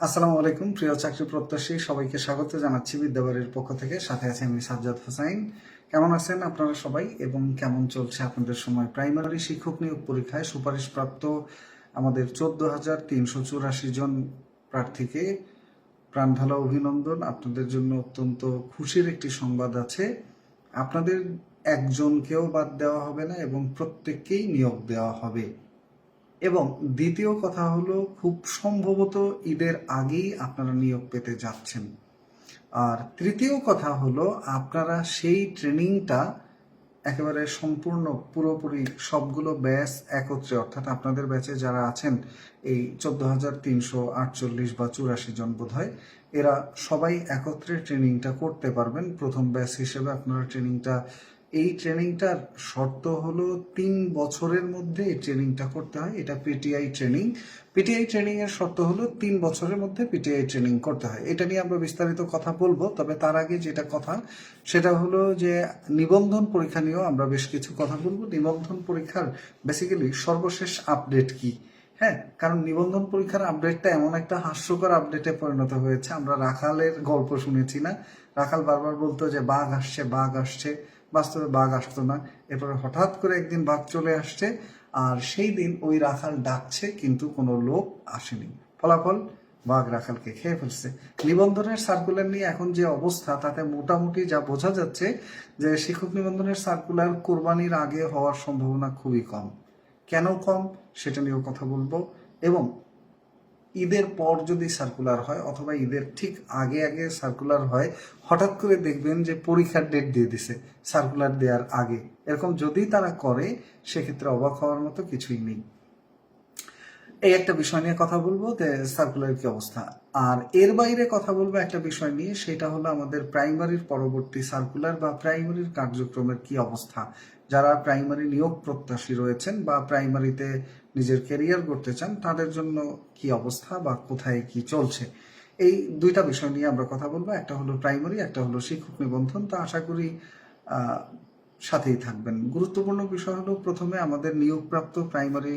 আসসালামু আলাইকুম প্রিয় চাকরি প্রত্যাশী সবাইকে স্বাগত জানাচ্ছি বিদ্যাবাড়ির পক্ষ থেকে। সাথে আছে আমি সাজ্জাদ হোসাইন। কেমন আছেন আপনারা সবাই এবং কেমন চলছে আপনাদের সময়? প্রাইমারি শিক্ষক নিয়োগ পরীক্ষায় সুপারিশপ্রাপ্ত আমাদের 14,384 জন প্রার্থীকে প্রাণঢালা অভিনন্দন। আপনাদের জন্য অত্যন্ত খুশির একটি সংবাদ আছে। আপনাদের একজনকেও বাদ দেওয়া হবে না এবং প্রত্যেককেই নিয়োগ দেওয়া হবে। এবং দ্বিতীয় কথা হলো, খুব সম্ভবত ঈদের আগেই আপনারা নিয়োগ পেতে যাচ্ছেন। আর তৃতীয় কথা হলো, আপনারা সেই ট্রেনিংটা একেবারে সম্পূর্ণ পুরোপুরি সবগুলো ব্যাচ একত্রে, অর্থাৎ আপনাদের ব্যাচে যারা আছেন এই 14,348 বা 84 জন বোধ হয়, এরা সবাই একত্রে ট্রেনিংটা করতে পারবেন। প্রথম ব্যাচ হিসেবে আপনারা এই ট্রেনিংটার শর্ত হলো 3 বছরের মধ্যে এই ট্রেনিংটা করতে হয়। এটা পিটিআই ট্রেনিং এর শর্ত হলো 3 বছরের মধ্যে পিটিআই ট্রেনিং করতে হয়। এটা নিয়ে আমরা বিস্তারিত কথা বলবো, তবে তার আগে যেটা কথা সেটা হলো যে নিবন্ধন পরীক্ষা নিয়েও আমরা বেশ কিছু কথা বলবো। নিবন্ধন পরীক্ষার বেসিক্যালি সর্বশেষ আপডেট কি, হ্যাঁ, কারণ নিবন্ধন পরীক্ষার আপডেটটা এমন একটা হাস্যকর আপডেটে পরিণত হয়েছে। আমরা রাখালের গল্প শুনেছি না, রাখাল বারবার বলতো যে বাঘ আসছে, বাস্তবে বাঘ আসতো না। এরপরে হঠাৎ করে একদিন বাঘ চলে আসছে, আর সেই দিন ওই রাখাল ডাকছে কিন্তু কোনো লোক আসেনি। ফলাফল, বাঘ রাখালকে খেয়ে ফেলছে। নিবন্ধনের সার্কুলার নিয়ে এখন যে অবস্থা, তাতে মোটামুটি যা বোঝা যাচ্ছে যে শিক্ষক নিবন্ধনের সার্কুলার কোরবানির আগে হওয়ার সম্ভাবনা খুবই কম। কেন কম সেটা নিয়েও কথা বলবো। এবং ঈদের পর যদি সার্কুলার হয় অথবা ঈদের ঠিক আগে আগে সার্কুলার হয়, হঠাৎ করে দেখবেন যে পরীক্ষার ডেট দিয়ে দিছে সার্কুলার দেওয়ার আগে, এরকম যদি তারা করে সেক্ষেত্রে অবাক হওয়ার মতো কিছুই নেই। এই একটা বিষয় নিয়ে কথা বলবো যে সার্কুলার কি অবস্থা। আর এর বাইরে কথা বলবো একটা বিষয় নিয়ে, সেটা হলো আমাদের প্রাইমারির পরবর্তী সার্কুলার বা প্রাইমারির কার্যক্রমের কি অবস্থা। যারা প্রাইমারি নিয়োগ প্রত্যাশী রয়েছেন বা প্রাইমারিতে নিজের ক্যারিয়ার করতে চান, তাদের জন্য কি অবস্থা বা কোথায় কি চলছে, এই দুইটা বিষয় নিয়ে আমরা কথা বলবো। একটা হলো প্রাইমারি, একটা হলো শিক্ষক নিবন্ধন। তা আশা করি সাথেই থাকবেন। গুরুত্বপূর্ণ বিষয় হলো, প্রথমে আমাদের নিয়োগপ্রাপ্ত প্রাইমারি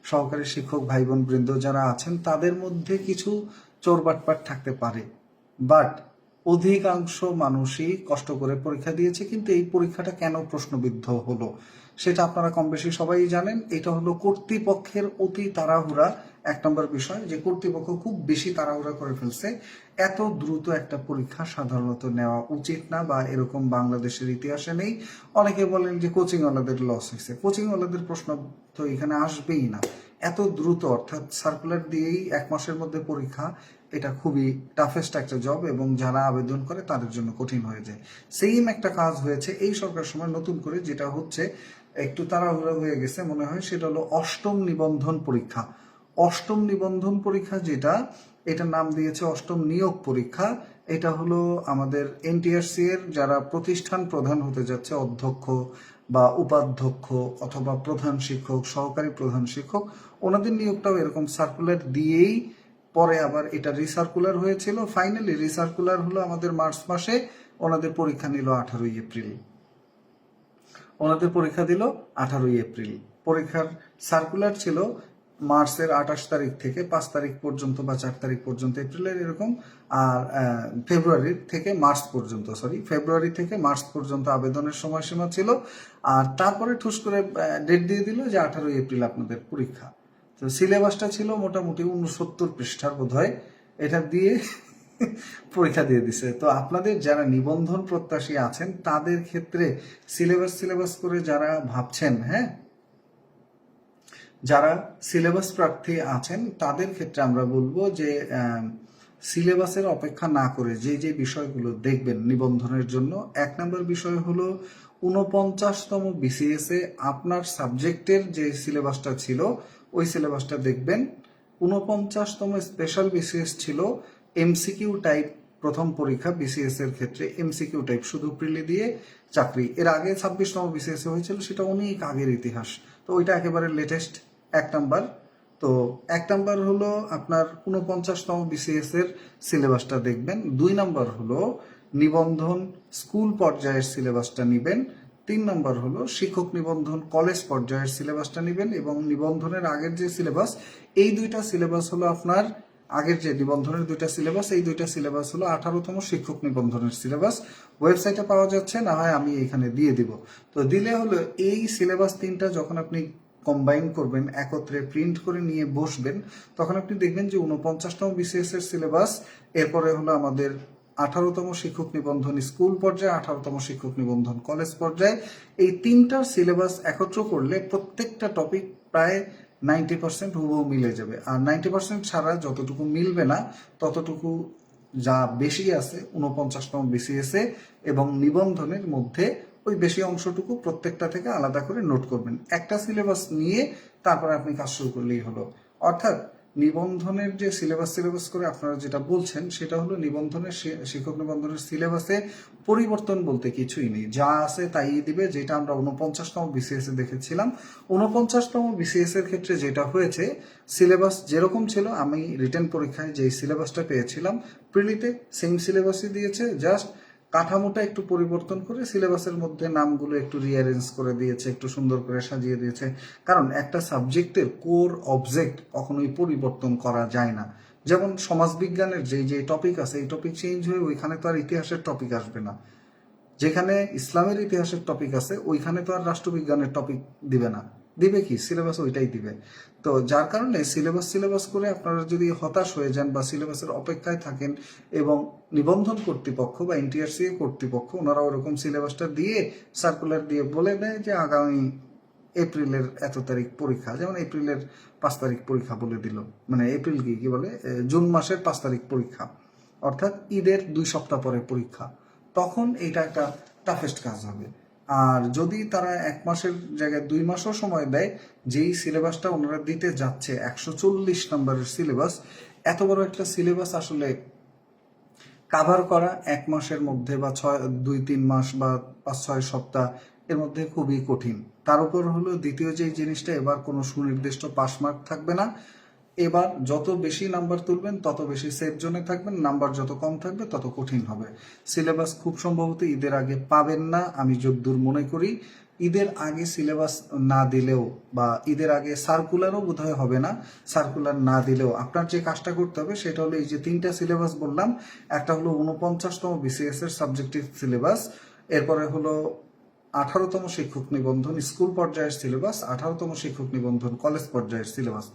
সহকারী শিক্ষক ভাই বোন বৃন্দ যারা আছেন, তাদের মধ্যে কিছু চোরবাটপাট থাকতে পারে, বাট অধিকাংশ মানুষই কষ্ট করে পরীক্ষা দিয়েছে। কিন্তু এই পরীক্ষাটা কেন প্রশ্নবিদ্ধ হলো সেটা আপনারা কম বেশি সবাই জানেন। এটা হলো কর্তৃপক্ষের অতি তাড়াহুড়া। এক নম্বর বিষয়, যে কর্তৃপক্ষ খুব বেশি তাড়াহুড়া করে ফেলছে। এত দ্রুত একটা পরীক্ষা সাধারণত নেওয়া উচিত না, বা এরকম বাংলাদেশের ইতিহাসে নেই। অনেকে বলেন যে কোচিংওয়ালাদের লস হয়েছে। কোচিংওয়ালাদের প্রশ্ন তো এখানে আসবেই না। এত দ্রুত, অর্থাৎ সার্কুলার দিয়েই 1 মাসের মধ্যে পরীক্ষা, এটা খুবই টাফেস্ট একটা জব এবং যারা আবেদন করে তাদের জন্য কঠিন হয়ে যায়। সেম একটা কাজ হয়েছে এই সরকার সময় নতুন করে, যেটা হচ্ছে একটু তাড়াহুড়ো হয়ে গেছে মনে হয়। সেটা হলো অষ্টম নিবন্ধন পরীক্ষা। অষ্টম নিবন্ধন পরীক্ষা যেটা, এটার নাম দিয়েছে অষ্টম নিয়োগ পরীক্ষা। এটা হলো আমাদের এনটিআরসি এর যারা প্রতিষ্ঠান প্রধান হতে যাচ্ছে, অধ্যক্ষ বা উপাধ্যক্ষ অথবা প্রধান শিক্ষক, সহকারী প্রধান শিক্ষক, ওনাদের নিয়োগটাও এরকম সার্কুলার দিয়েই পরে আবার এটা রিসার্কুলার হয়েছিল। ফাইনালি রিসার্কুলার হলো আমাদের মার্চ মাসে। ওনাদের পরীক্ষা নিল 18ই এপ্রিল। ওনাদের পরীক্ষা দিল 18ই এপ্রিল। পরীক্ষার সার্কুলার ছিল মার্চের 28 তারিখ থেকে 5 তারিখ পর্যন্ত বা 4 তারিখ পর্যন্ত এপ্রিলের এরকম। আর ফেব্রুয়ারি থেকে মার্চ পর্যন্ত আবেদনের সময়সীমা ছিল। আর তারপরে ঠুস করে ডেট দিয়ে দিল যে 18ই এপ্রিল আপনাদের পরীক্ষা। তো সিলেবাসটা ছিল মোটামুটি 69 পৃষ্ঠার বোধ হয়। এটা দিয়ে পরীক্ষা দিয়ে দিছে। তো আপনাদের যারা নিবন্ধন প্রত্যাশী আছেন তাদের ক্ষেত্রে সিলেবাস করে যারা ভাবছেন, হ্যাঁ, যারা সিলেবাস প্রার্থী আছেন তাদের ক্ষেত্রে আমরা বলবো যে সিলেবাসের অপেক্ষা না করে যে বিষয়গুলো দেখবেন নিবন্ধনের জন্য, 1 নম্বর বিষয় হলো 49তম বিসিএস এ আপনার সাবজেক্টের যে সিলেবাসটা ছিল ওই সিলেবাসটা দেখবেন। 49তম স্পেশাল বিসিএস ছিল এমসিকিউ টাইপ। প্রথম পরীক্ষা বিসিএস এর ক্ষেত্রে এমসিকিউ টাইপ, শুধু প্রিলি দিয়ে চাকরি। এর আগে 26তম বিসিএস হয়েছিল, সেটা অনেক আগের ইতিহাস। তো ওইটা একেবারে লেটেস্ট। 1 নাম্বার। তো 1 নাম্বার হলো আপনার 49তম বিসিএস এর সিলেবাসটা দেখবেন। 2 নাম্বার হলো নিবন্ধন স্কুল পর্যায়ের সিলেবাসটা নিবেন। 3 নাম্বার হলো শিক্ষক নিবন্ধন কলেজ পর্যায়ের সিলেবাসটা নিবেন। এবং নিবন্ধনের আগের যে সিলেবাস, এই দুইটা সিলেবাস হলো আপনার আগের যে নিবন্ধনের দুইটা সিলেবাস, এই দুইটা সিলেবাস হলো 18তম শিক্ষক নিবন্ধনের সিলেবাস। ওয়েবসাইটে পাওয়া যাচ্ছে, না হয় আমি এখানে দিয়ে দিব। তো দিলে হলো এই সিলেবাস তিনটা যখন আপনি কম্বাইন করবেন, একত্রে প্রিন্ট করে নিয়ে বসবেন, তখন আপনি দেখবেন যে 49তম বিসিএস এর সিলেবাস, এরপরে হলো আমাদের 18তম শিক্ষক নিবন্ধন স্কুল পর্যায়ে, 18তম শিক্ষক নিবন্ধন কলেজ পর্যায়ে, এই তিনটার সিলেবাস একত্র করলে প্রত্যেকটা টপিক প্রায় 90% হুবহু মিলে যাবে। আর 90% ছাড়া যতটুকু মিলবে না ততটুকু যা বেশি আছে 49তম বিসিএস এ এবং নিবন্ধনের মধ্যে, ওই বেশি অংশটুকু প্রত্যেকটা থেকে আলাদা করে নোট করবেন। একটা সিলেবাস নিয়ে তারপরে আপনি কাজ শুরু করলেই হলো। অর্থাৎ নিবন্ধনের যে সিলেবাস করে আপনারা যেটা বলছেন, সেটা হলো নিবন্ধনের শিক্ষক নিবন্ধনের সিলেবাসে পরিবর্তন বলতে কিছুই নেই, যা আছে তাই দিবে। যেটা আমরা 49তম বিসিএস এ দেখেছিলাম, 49তম বিসিএস এর ক্ষেত্রে যেটা হয়েছে, সিলেবাস যেরকম ছিল, আমি রিটেন পরীক্ষায় যে সিলেবাসটা পেয়েছিলাম, প্রিলিতে সেম সিলেবাসই দিয়েছে, জাস্ট কাঠামোটা একটু পরিবর্তন করে সিলেবাসের মধ্যে নামগুলো একটু রিঅ্যারেঞ্জ করে দিয়েছে, একটু সুন্দর করে সাজিয়ে দিয়েছে। কারণ একটা সাবজেক্টের কোর অবজেক্ট কখনোই পরিবর্তন করা যায় না। যেমন সমাজবিজ্ঞানের যে টপিক আছে, এই টপিক চেঞ্জ হয়ে ওইখানে তো আর ইতিহাসের টপিক আসবে না। যেখানে ইসলামের ইতিহাসের টপিক আছে, ওইখানে তো আর রাষ্ট্রবিজ্ঞানের টপিক দিবে না। দিবে কি? সিলেবাস ওইটাই দিবে। তো যার কারণে সিলেবাস করে আপনারা যদি হতাশ হয়ে যান বা সিলেবাসের অপেক্ষায় থাকেন, এবং নিবন্ধন কর্তৃপক্ষ বা এনটিআরসি কর্তৃপক্ষ ওনারা ওরকম সিলেবাসটা দিয়ে সার্কুলার দিয়ে বলে দেয় যে আগামী এপ্রিলের এত তারিখ পরীক্ষা, যেমন এপ্রিলের 5 তারিখ পরীক্ষা বলে দিল, মানে এপ্রিল কি বলে, জুন মাসের 5 তারিখ পরীক্ষা, অর্থাৎ ঈদের 2 সপ্তাহ পরে পরীক্ষা, তখন এটা একটা টাফেস্ট কাজ হবে। আর যদি তারা 1 মাসের জায়গায় 2 মাসও সময় দেয়, যেই সিলেবাসটা ওনারা দিতে যাচ্ছে 140 নম্বরের সিলেবাস, এত বড় একটা সিলেবাস আসলে কাভার করা 1 মাসের মধ্যে বা 2-3 মাস বা 5-6 সপ্তাহ এর মধ্যে খুবই কঠিন। তার উপর হলো দ্বিতীয় যে জিনিসটা, এবার কোনো সুনির্দিষ্ট পাস মার্ক থাকবে না। এবার যত বেশি নাম্বার তুলবেন তত বেশি সেফ জোনে থাকবেন, নাম্বার যত কম থাকবে তত কঠিন হবে। সিলেবাস খুব সম্ভবত ঈদের আগে পাবেন না, আমি যতদূর মনে করি। ঈদের আগে সিলেবাস না দিলেও বা ঈদের আগে সার্কুলারও বোধহয় হবে না, সার্কুলার না দিলেও আপনার যে কাজটা করতে হবে সেটা হলো, এই যে 3টা সিলেবাস বললাম, একটা হলো 49তম বিসিএস এর সাবজেক্টিভ সিলেবাস, এরপরে হলো 18তম শিক্ষক নিবন্ধন স্কুল পর্যায়ের সিলেবাস, 18তম শিক্ষক নিবন্ধন কলেজ পর্যায়ের সিলেবাস,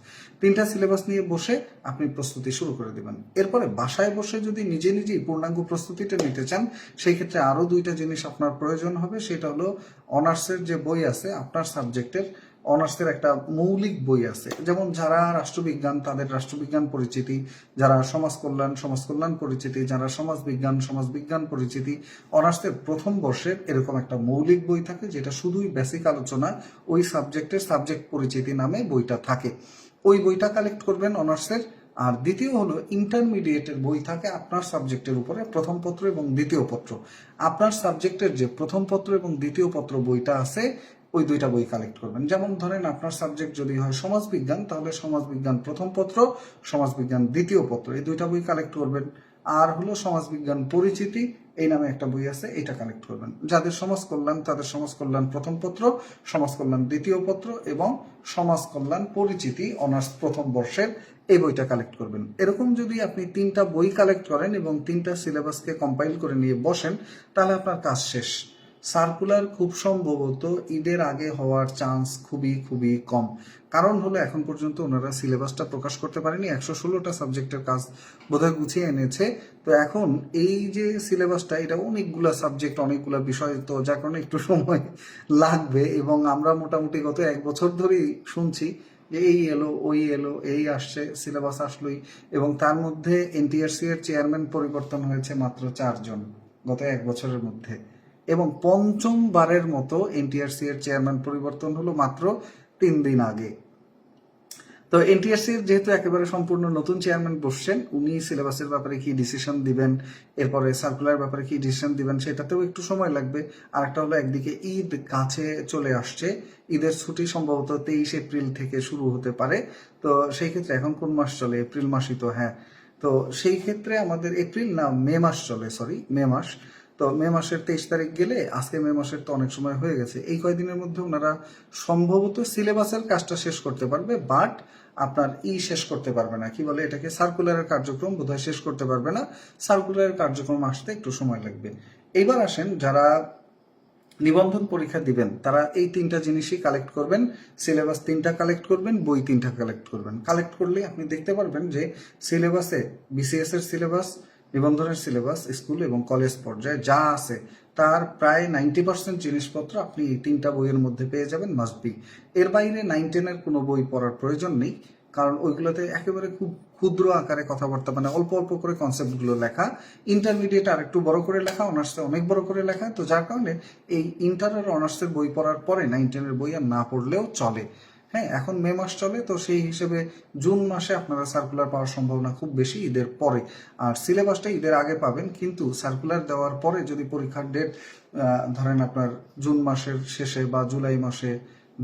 3টা সিলেবাস নিয়ে বসে আপনি প্রস্তুতি শুরু করে দেবেন। এরপরে বাসায় বসে যদি নিজেই পূর্ণাঙ্গ প্রস্তুতিটা নিতে চান, সেই ক্ষেত্রে আরো 2টা জিনিস আপনার প্রয়োজন হবে। সেটা হলো অনার্সের যে বই আছে, আপনার সাবজেক্টের অনার্সের একটা মৌলিক বই আছে, যেমন যারা রাষ্ট্রবিজ্ঞান তাদের রাষ্ট্রবিজ্ঞান পরিচিতি, যারা সমাজকল্যাণ পরিচিতি, যারা সমাজবিজ্ঞান পরিচিতি, অনার্সের প্রথম বর্ষের এরকম একটা মৌলিক বই থাকে, যেটা শুধুই বেসিক আলোচনা, ওই সাবজেক্টের সাবজেক্ট পরিচিতি নামে বইটা থাকে। ওই বইটা কালেক্ট করবেন অনার্সের। আর দ্বিতীয় হলো ইন্টারমিডিয়েটের বই থাকে আপনার সাবজেক্টের উপরে, প্রথম পত্র এবং দ্বিতীয় পত্র। আপনার সাবজেক্টের যে প্রথম পত্র এবং দ্বিতীয় পত্র বইটা আছে, ওই 2টা বই কালেক্ট করবেন। যেমন ধরেন আপনার সাবজেক্ট যদি হয় সমাজবিজ্ঞান, তাহলে সমাজবিজ্ঞান প্রথম পত্র, সমাজবিজ্ঞান দ্বিতীয় পত্র, এই 2টা বই কালেক্ট করবেন। আর হলো সমাজবিজ্ঞান পরিচিতি এই নামে একটা বই আছে, এটা কালেক্ট করবেন। যাদের সমাজকল্যাণ তাদের সমাজকল্যাণ প্রথম পত্র, সমাজকল্যাণ দ্বিতীয় পত্র এবং সমাজকল্যাণ পরিচিতি অনার্স প্রথম বর্ষের এই বইটা কালেক্ট করবেন। এরকম যদি আপনি 3টা বই কালেক্ট করেন এবং 3টা সিলেবাসকে কম্পাইল করে নিয়ে বসেন, তাহলে আপনার কাজ শেষ। সার্কুলার খুব সম্ভবত ঈদের আগে হওয়ার চান্স খুবই কম। কারণ হলো এখন পর্যন্ত ওনারা সিলেবাসটা প্রকাশ করতে পারেনি, 116টা সাবজেক্টের কাজ বোধহয় গুছিয়ে এনেছে। তো এখন এই যে সিলেবাসটা, এটা অনেকগুলা সাবজেক্ট, অনেকগুলা বিষয়, তো যার কারণে একটু সময় লাগবে। এবং আমরা মোটামুটি গত 1 বছর ধরেই শুনছি যে এই এলো ওই এলো, এই আসছে, সিলেবাস আসলোই। এবং তার মধ্যে এনটিআরসি এর চেয়ারম্যান পরিবর্তন হয়েছে মাত্র 4 জন গত 1 বছরের মধ্যে, এবং 5ম বারের মতো এনটিআরসি এর চেয়ারম্যান পরিবর্তন হলো মাত্র 3 দিন আগে। তো এনটিআরসি যেহেতু একেবারে সম্পূর্ণ নতুন চেয়ারম্যান বসছেন, উনি সিলেবাসের ব্যাপারে কি ডিসিশন দিবেন, এরপরে সার্কুলার ব্যাপারে কি ডিসিশন দিবেন, সেটাতেও একটু সময় লাগবে। আর একটা হলো একদিকে ঈদ কাছে চলে আসছে, ঈদের ছুটি সম্ভবত 23 এপ্রিল থেকে শুরু হতে পারে। তো সেই ক্ষেত্রে এখন কোন মাস চলে? এপ্রিল মাসই তো, হ্যাঁ। তো সেই ক্ষেত্রে আমাদের এপ্রিল না মে মাস চলে, সরি মে মাস। তো মে মাসের 23 তারিখ গেলে আজকে মে মাসের তো অনেক সময় হয়ে গেছে। এই কয়দিনের মধ্যে ওনারা সম্ভবত সিলেবাসের কাজটা শেষ করতে পারবে, বাট আপনার শেষ করতে পারবে না, কি বলে এটাকে, সার্কুলারের কার্যক্রম বোধহয় শেষ করতে পারবে না। সার্কুলারের কার্যক্রম আসতে একটু সময় লাগবে। এইবার আসেন, যারা নিবন্ধন পরীক্ষা দিবেন তারা এই 3টা জিনিসই কালেক্ট করবেন। সিলেবাস 3টা কালেক্ট করবেন, বই 3টা কালেক্ট করবেন। কালেক্ট করলে আপনি দেখতে পারবেন যে সিলেবাসে বিসিএস এর সিলেবাস, নিবন্ধনের সিলেবাস, স্কুল এবং কলেজ পর্যায়ে যা আছে তার প্রায় 90% জিনিসপত্র আপনি এই 3টা বইয়ের মধ্যে পেয়ে যাবেন, মাস্ট বি। এর বাইরে 9-10-এর কোনো বই পড়ার প্রয়োজন নেই, কারণ ওইগুলোতে একেবারে খুব ক্ষুদ্র আকারে কথাবার্তা, মানে অল্প অল্প করে কনসেপ্টগুলো লেখা। ইন্টারমিডিয়েট আর একটু বড় করে লেখা, অনার্সে অনেক বড় করে লেখা। তো যার কারণে এই ইন্টার আর অনার্সের বই পড়ার পরে 9-10-এর বই আর না পড়লেও চলে। হ্যাঁ, এখন মে মাস চলে, তো সেই হিসেবে জুন মাসে আপনারা সার্কুলার পাওয়ার সম্ভাবনা খুব বেশি, ঈদের পরে। আর সিলেবাসটা ঈদের আগে পাবেন, কিন্তু সার্কুলার দেওয়ার পরে যদি পরীক্ষার ডেট ধরেন আপনার জুন মাসের শেষে বা জুলাই মাসে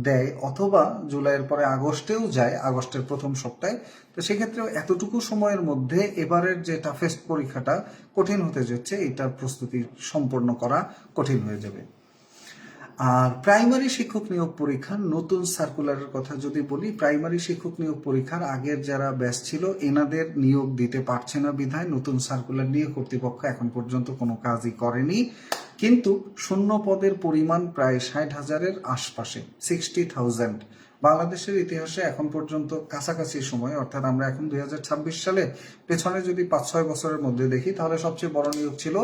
দেয়, অথবা জুলাইয়ের পরে আগস্টেও যায়, আগস্টের প্রথম সপ্তাহে, তো সেক্ষেত্রে এতটুকু সময়ের মধ্যে এবারের যে টাফেস্ট পরীক্ষাটা কঠিন হতে যাচ্ছে, এটার প্রস্তুতি সম্পন্ন করা কঠিন হয়ে যাবে। আর প্রাইমারি শিক্ষক নিয়োগ পরীক্ষার নতুন সার্কুলারের কথা যদি বলি, প্রাইমারি শিক্ষক নিয়োগ পরীক্ষার আগের যারা ব্যাচ ছিল এনাদের নিয়োগ দিতে পারছে না বিধায় নতুন সার্কুলার নিয়ে কর্তৃপক্ষ এখন পর্যন্ত কোনো কাজই করেনি। কিন্তু শূন্য পদের পরিমাণ প্রায় 60,000-এর আশপাশে, 60,000। বাংলাদেশের ইতিহাসে এখন পর্যন্ত কাছাকাছি সময়, অর্থাৎ আমরা এখন 2026 সালে, পেছনে যদি 5-6 বছরের মধ্যে দেখি, তাহলে সবচেয়ে বড় নিয়োগ ছিল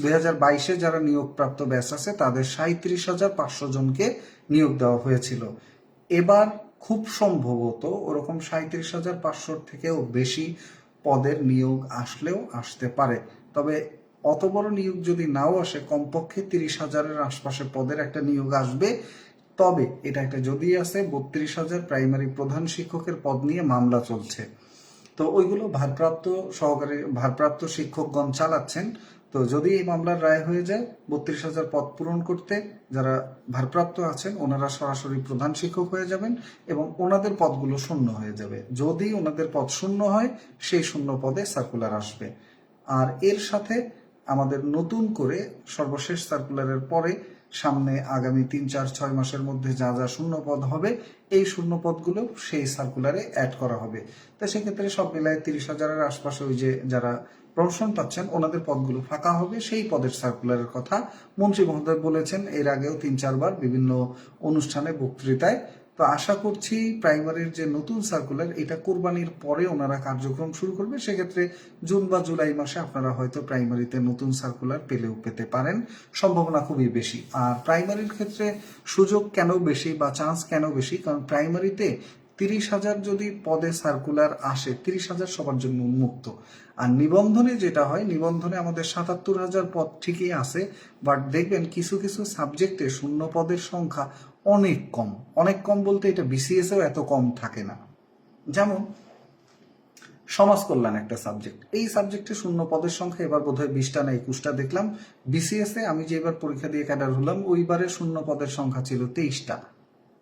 2022-এ যারা নিয়োগপ্রাপ্ত ব্যাচ আছে তাদের 37,500 জনকে নিয়োগ দেওয়া হয়েছিল। এবার খুব সম্ভবত ওরকম 37,500 থেকেও বেশি পদের নিয়োগ আসলেও আসতে পারে। তবে অত বড় নিয়োগ যদি নাও আসে, কমপক্ষে 30,000-এর আশপাশে পদের একটা নিয়োগ আসবে। তবে এটা একটা যদি আছে, 32,000 প্রাইমারি প্রধান শিক্ষকের পদ নিয়ে মামলা চলছে। তো ওইগুলো ভারপ্রাপ্ত শিক্ষকগণ চালাচ্ছেন। তো যদি এই মামলার রায় হয়ে যায়, 32,000 পদ পূরণ করতে যারা ভারপ্রাপ্ত আছেন ওনারা সরাসরি প্রধান শিক্ষক হয়ে যাবেন এবং ওনাদের পদগুলো শূন্য হয়ে যাবে। যদি ওনাদের পদ শূন্য হয়, সেই শূন্য পদে সার্কুলার আসবে। আর এর সাথে আমাদের নতুন করে সর্বশেষ সার্কুলারের পরে সামনে আগামী 3-4-6 মাসের মধ্যে যা যা শূন্য পদ হবে, এই শূন্য পদগুলো সেই সার্কুলারে অ্যাড করা হবে। তো সেক্ষেত্রে সব মিলায় 30,000-এর আশপাশে ওই যে যারা প্রমোশন পাচ্ছেন ওনাদের পদগুলো ফাঁকা হবে। সেই পদের সার্কুলারের কথা মন্ত্রী মহোদয় বলেছেন এর আগেও 3-4 বার বিভিন্ন অনুষ্ঠানে, বক্তৃতায়। তো আশা করছি প্রাইমারির যে নতুন সার্কুলার, এটা কোরবানির পরে ওনারা কার্যক্রম শুরু করবে। সেক্ষেত্রে জুন বা জুলাই মাসে আপনারা হয়তো প্রাইমারিতে নতুন সার্কুলার পেতে পারেন, সম্ভাবনা খুবই বেশি। আর প্রাইমারির ক্ষেত্রে সুযোগ কেন বেশি বা চান্স কেন বেশি, কারণ প্রাইমারিতে 30,000 যদি পদে সার্কুলার আসে, 30,000 সবার জন্য উন্মুক্ত। আর নিবন্ধনে যেটা হয়, নিবন্ধনে আমাদের 77,000 পদ ঠিকই আছে, বাট দেখবেন কিছু কিছু সাবজেক্টে শূন্য পদের সংখ্যা অনেক কম। অনেক কম বলতে এটা বিসিএসেও এত কম থাকে না। যেমন সমাজ কল্যাণ একটা সাবজেক্ট, এই সাবজেক্টে শূন্য পদের সংখ্যা এবার বোধহয় 20টা না 21টা দেখলাম। বিসিএসে আমি যে এবার পরীক্ষা দিয়ে ক্যাডার হলাম, ওইবারে শূন্য পদের সংখ্যা ছিল 23টা।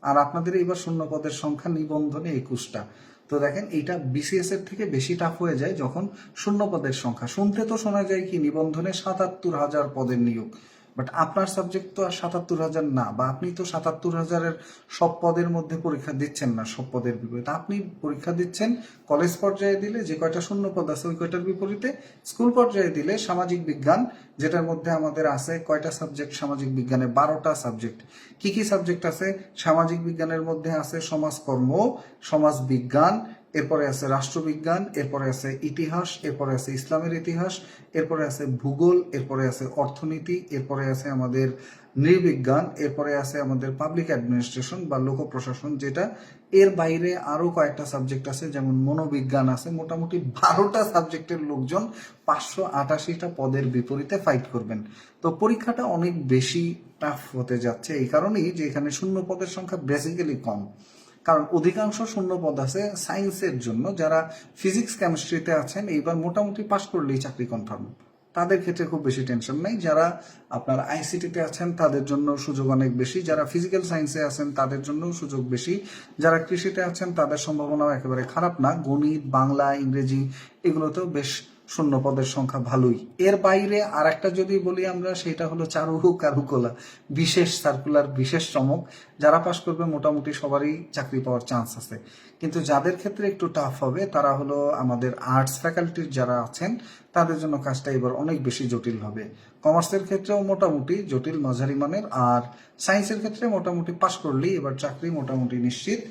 আর আপনাদের এইবার শূন্য পদের সংখ্যা নিবন্ধনে 21টা। তো দেখেন, এইটা বিসিএস এর থেকে বেশি টাফ হয়ে যায় যখন শূন্য পদের সংখ্যা। শুনতে তো শোনা যায় কি নিবন্ধনে 77,000 পদের নিয়োগ, বাট আপনার সাবজেক্ট তো আর 77,000 না, বা আপনি তো 77,000-এর সব পদের মধ্যে পরীক্ষা দিচ্ছেন না। সব পদের বিপরীতে আপনি পরীক্ষা দিচ্ছেন কলেজ পর্যায়ে দিলে যে কয়টা শূন্য পদ আছে ওই কয়টার বিপরীতে, স্কুল পর্যায়ে দিলে সামাজিক বিজ্ঞান, যেটার মধ্যে আমাদের আছে কয়টা সাবজেক্ট, সামাজিক বিজ্ঞানে 12টা সাবজেক্ট। কি কি সাবজেক্ট আছে সামাজিক বিজ্ঞানের মধ্যে? আছে সমাজকর্ম, সমাজ বিজ্ঞান, এরপরে আছে রাষ্ট্রবিজ্ঞান, এরপরে আছে ইতিহাস, এরপরে আছে ইসলামের ইতিহাস, এরপরে আছে ভূগোল, এরপরে আছে অর্থনীতি, এরপরে আছে আমাদের নৃবিজ্ঞান, এরপরে আছে আমাদের পাবলিক অ্যাডমিনিস্ট্রেশন বা লোক প্রশাসন যেটা। এর বাইরে আরো কয়েকটা সাবজেক্ট আছে, যেমন মনোবিজ্ঞান আছে। মোটামুটি 12টা সাবজেক্টের লোকজন 588টা পদের বিপরীতে ফাইট করবেন। তো পরীক্ষাটা অনেক বেশি টাফ হতে যাচ্ছে এই কারণেই যে এখানে শূন্য পদের সংখ্যা বেসিক্যালি কম। কারণ অধিকাংশ শূন্য পদ আছে সায়েন্সের জন্য। যারা ফিজিক্স কেমিস্ট্রিতে আছেন এইবার মোটামুটি পাস করলেই চাকরি কনফার্ম, তাদের ক্ষেত্রে খুব বেশি টেনশন নাই। যারা আপনার আইসিটিতে আছেন তাদের জন্য সুযোগ অনেক বেশি, যারা ফিজিক্যাল সায়েন্সে আছেন তাদের জন্য সুযোগ বেশি, যারা কৃষিতে আছেন তাদের সম্ভাবনাও একেবারে খারাপ না। গণিত, বাংলা, ইংরেজি এগুলোতেও বেশ শূন্য পদের সংখ্যা ভালোই। এর বাইরে আর একটা যদি বলি আমরা, সেটা হলো চারু কারুকলা, বিশেষ সার্কুলার, বিশেষ চমক। যারা পাশ করবে মোটামুটি সবারই চাকরি পাওয়ার চান্স আছে, কিন্তু যাদের ক্ষেত্রে একটু টাফ হবে তারা হলো আমাদের আর্টস ফ্যাকাল্টির যারা আছেন, তাদের জন্য কাজটা এবার অনেক বেশি জটিল হবে। কমার্সের ক্ষেত্রেও মোটামুটি জটিল মাঝারি মানের, আর সায়েন্সের ক্ষেত্রে মোটামুটি পাশ করলেই এবার চাকরি মোটামুটি নিশ্চিত।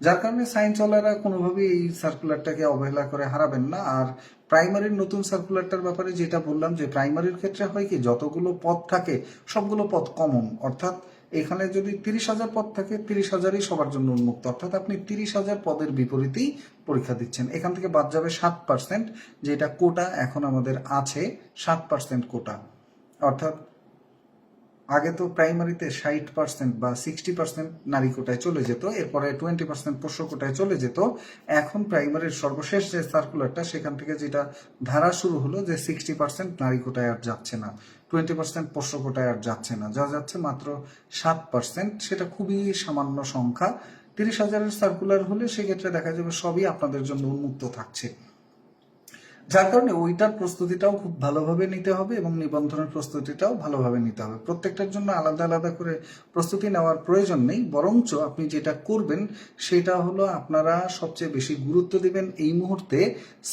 যার কারণে সায়েন্সওয়ালারা কোনোভাবেই এই সার্কুলারটাকে অবহেলা করে হারাবেন না। আর প্রাইমারির নতুন সার্কুলারটার ব্যাপারে যেটা বললাম, যে প্রাইমারির ক্ষেত্রে হয় কি, যতগুলো পদ থাকে সবগুলো পদ কমন, অর্থাৎ এখানে যদি 30,000 পদ থাকে, 30,000ই সবার জন্য উন্মুক্ত, অর্থাৎ আপনি 30,000 পদের বিপরীতেই পরীক্ষা দিচ্ছেন। এখান থেকে বাদ যাবে 7%, যেটা কোটা এখন আমাদের আছে 7% কোটা। অর্থাৎ আগে তো প্রাইমারিতে 60% বা 60% নারী কোটায় চলে যেত, এরপরে 20% পোষ্য কোটায় চলে যেত। এখন প্রাইমারির সর্বশেষ যে সার্কুলারটা, সেখান থেকে যেটা ধারা শুরু হলো, যে 60% নারী কোটায় আর যাচ্ছে না, 20% পোষ্য কোটায় আর যাচ্ছে না, যা যাচ্ছে মাত্র 7%। সেটা খুবই সামান্য সংখ্যা। 30,000-এর সার্কুলার হলে সেক্ষেত্রে দেখা যাবে সবই আপনাদের জন্য উন্মুক্ত থাকছে। যার কারণে ওইটার প্রস্তুতিটাও খুব ভালোভাবে নিতে হবে এবং নিবন্ধনের প্রস্তুতিটাও ভালোভাবে নিতে হবে। প্রত্যেকটার জন্য আলাদা আলাদা করে প্রস্তুতি নেওয়ার প্রয়োজন নেই, বরঞ্চ আপনি যেটা করবেন সেটা হলো আপনারা সবচেয়ে বেশি গুরুত্ব দিবেন এই মুহূর্তে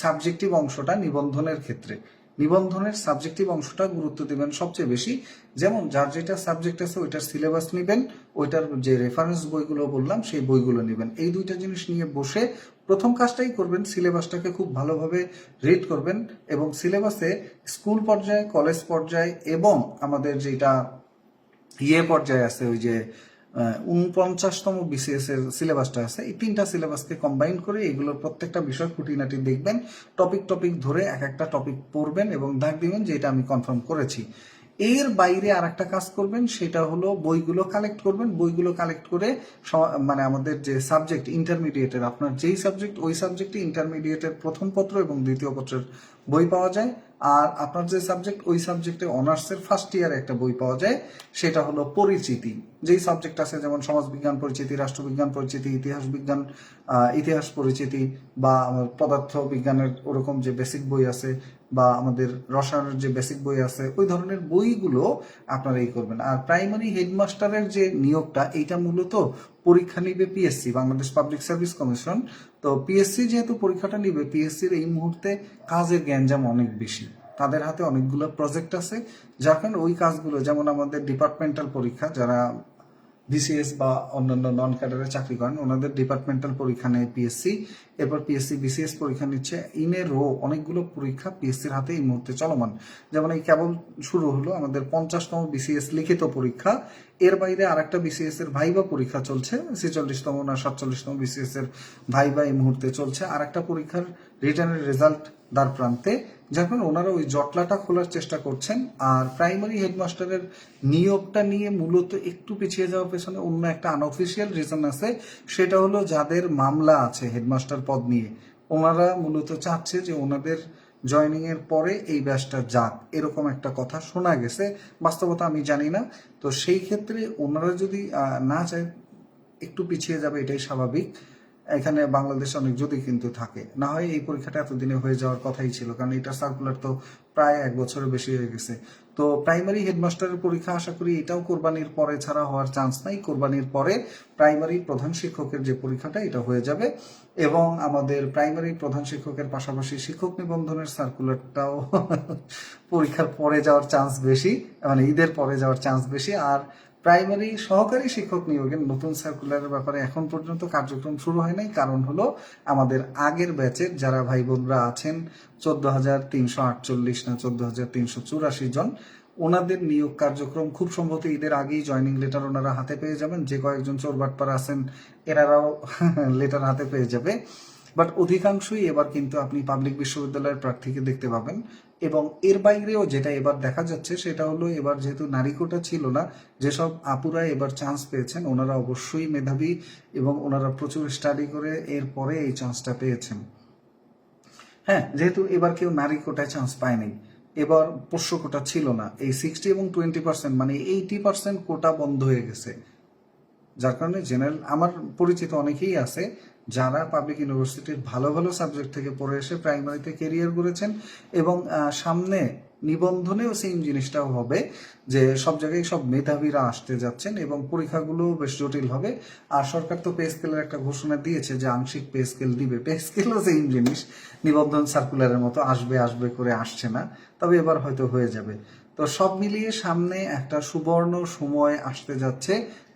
সাবজেক্টিভ অংশটা নিবন্ধনের ক্ষেত্রে। নিবন্ধনের সাবজেক্টিভ অংশটা গুরুত্ব দিবেন সবচেয়ে বেশি। যেমন যার যেটা সাবজেক্ট আছে ওইটার সিলেবাস নেবেন, ওইটার যে রেফারেন্স বইগুলো বললাম সেই বইগুলো নেবেন। এই দুইটা জিনিস নিয়ে বসে প্রথম কাজটাই করবেন, সিলেবাসটাকে খুব ভালোভাবে রিড করবেন এবং সিলেবাসে স্কুল পর্যায়ে, কলেজ পর্যায়ে এবং আমাদের যেটা পর্যায়ে আছে, ওই যে 49তম বিসিএস এর সিলেবাসটা আছে, এই তিনটা সিলেবাসকে কম্বাইন করে এগুলোর প্রত্যেকটা বিষয় খুঁটিনাটি দেখবেন, টপিক ধরে এক একটা টপিক পড়বেন এবং দাগ দিবেন যে এটা আমি কনফার্ম করেছি। এর বাইরে আর একটা কাজ করবেন, সেটা হলো বইগুলো কালেক্ট করবেন। বইগুলো কালেক্ট করে মানে আমাদের যে সাবজেক্ট ইন্টারমিডিয়েটের, আপনার যেই সাবজেক্ট ওই সাবজেক্টে ইন্টারমিডিয়েটের প্রথম পত্র এবং দ্বিতীয় পত্রের বই পাওয়া যায়। আর আপনার যে সাবজেক্ট ওই সাবজেক্টে অনার্সের ফার্স্ট ইয়ারে একটা বই পাওয়া যায়, সেটা হলো পরিচিতি। যেই সাবজেক্ট আছে, যেমন সমাজবিজ্ঞান পরিচিতি, রাষ্ট্রবিজ্ঞান পরিচিতি, ইতিহাস বিজ্ঞান, ইতিহাস পরিচিতি, বা পদার্থ বিজ্ঞানের ওরকম যে বেসিক বই আছে, বা আমাদের রসায়নের যে বেসিক বই আছে, ওই ধরনের বইগুলো আপনারা এই করবেন। আর প্রাইমারি হেডমাস্টারের যে নিয়োগটা, এইটা মূলত পরীক্ষা নিবে PSC, Bangladesh public service commission. তো পিএসসি যেহেতু পরীক্ষাটা নিবে, পিএসসির এই মুহূর্তে কাজের গ্যাঞ্জাম অনেক বেশি, তাদের হাতে অনেকগুলো প্রজেক্ট আছে, যার কারণে ওই কাজগুলো, যেমন আমাদের ডিপার্টমেন্টাল পরীক্ষা, যারা বিসিএস বা অন্যান্য নন ক্যাডারে চাকরি করেন ওনাদের ডিপার্টমেন্টাল পরীক্ষা নেয় পিএসসি, এরপর পিএসসি বিসিএস পরীক্ষা নিচ্ছে। ইনে রো অনেকগুলো পরীক্ষা পিএসসির হাতে এই মুহূর্তে চলমান। যেমন এই কেবল শুরু হলো আমাদের 50তম বিসিএস লিখিত পরীক্ষা, এর বাইরে আর একটা বিসিএস এর ভাইবা পরীক্ষা চলছে, 46তম না 47তম বিসিএস এর ভাইবা এই মুহূর্তে চলছে। আর একটা পরীক্ষার রিটার্নের রেজাল্ট দ্বার প্রান্তে, যখন ওনারা ওই জটলাটা খোলার চেষ্টা করছেন। আর প্রাইমারি হেডমাস্টারের নিয়োগটা নিয়ে মূলত একটু পিছিয়ে যাওয়ার পেছনে অন্য একটা আনঅফিসিয়াল রিজন আছে, সেটা হলো যাদের মামলা আছে হেডমাস্টার পদ নিয়ে, ওনারা মূলত চাচ্ছে যে ওনাদের জয়নিং এর পরে এই ব্যাচটা যাক, এরকম একটা কথা শোনা গেছে। বাস্তবতা আমি জানি না। তো সেই ক্ষেত্রে ওনারা যদি না চায়, একটু পিছিয়ে যাবে, এটাই স্বাভাবিক। এখানে বাংলাদেশে অনেক যদি কিন্তু থাকে, না হয় এই পরীক্ষাটা এতদিনে হয়ে যাওয়ার কথাই ছিল, কারণ এটা সার্কুলার তো প্রায় 1 বছরের বেশি হয়ে গেছে। তো প্রাইমারি হেডমাস্টারের পরীক্ষা আশা করি এটাও কোরবানির পরে ছাড়া হওয়ার চান্স নাই। কোরবানির পরে প্রাইমারি প্রধান শিক্ষকের যে পরীক্ষাটা, এটা হয়ে যাবে এবং আমাদের প্রাইমারি প্রধান শিক্ষকের পাশাপাশি শিক্ষক নিবন্ধনের সার্কুলারটাও পরীক্ষার পরে যাওয়ার চান্স বেশি, মানে ঈদের পরে যাওয়ার চান্স বেশি। আর প্রাইমারি সহকারী শিক্ষক নিয়োগের নতুন সার্কুলারের ব্যাপারে এখন পর্যন্ত কার্যক্রম শুরু হয় নাই, কারণ হলো আমাদের আগের ব্যাচের যারা ভাই বোনরা আছেন, 14,348 না 14,384 জন, ওনাদের নিয়োগ কার্যক্রম খুব সম্ভবত ঈদের আগেই জয়নিং লেটার ওনারা হাতে পেয়ে যাবেন। যে কয়েকজন চোরবাটপার আছেন এনারাও লেটার হাতে পেয়ে যাবে। বাট অধিকাংশই এবার কিন্তু আপনি পাবলিক বিশ্ববিদ্যালয়ের প্রার্থীকে দেখতে পাবেন। এবং এর বাইরেও যেটা এবার দেখা যাচ্ছে, সেটা হলো এবার যেহেতু নারী কোটা ছিল না, যেসব আপুরা এবার চান্স পেয়েছেন ওনারা অবশ্যই মেধাবী এবং ওনারা প্রচুর স্টাডি করে এরপরে এই চান্সটা পেয়েছেন। হ্যাঁ, যেহেতু এবার কেউ নারী কোটায় চান্স পায়নি, এবার পোষ্য কোটা ছিল না, এই 60 এবং 20% মানে 80% কোটা বন্ধ হয়ে গেছে। যার কারণে জেনারেল, আমার পরিচিত অনেকেই আছে যারা পাবলিক ইউনিভার্সিটির ভালো ভালো সাবজেক্ট থেকে পড়ে এসে প্রাইমারিতে কেরিয়ার করেছেন, এবং সামনে নিবন্ধনেও সেম জিনিসটাও হবে যে সব জায়গায় সব মেধাবীরা আসতে যাচ্ছেন এবং পরীক্ষাগুলো বেশ জটিল হবে। আর সরকার তো পে স্কেলের একটা ঘোষণা দিয়েছে যে আংশিক পে স্কেল দিবে। পে স্কেলও সেম জিনিস, নিবন্ধন সার্কুলারের মতো আসবে আসবে করে আসছে না, তবে এবার হয়তো হয়ে যাবে। তো সব মিলিয়ে সামনে একটা সুবর্ণ সময় আসতে যাচ্ছে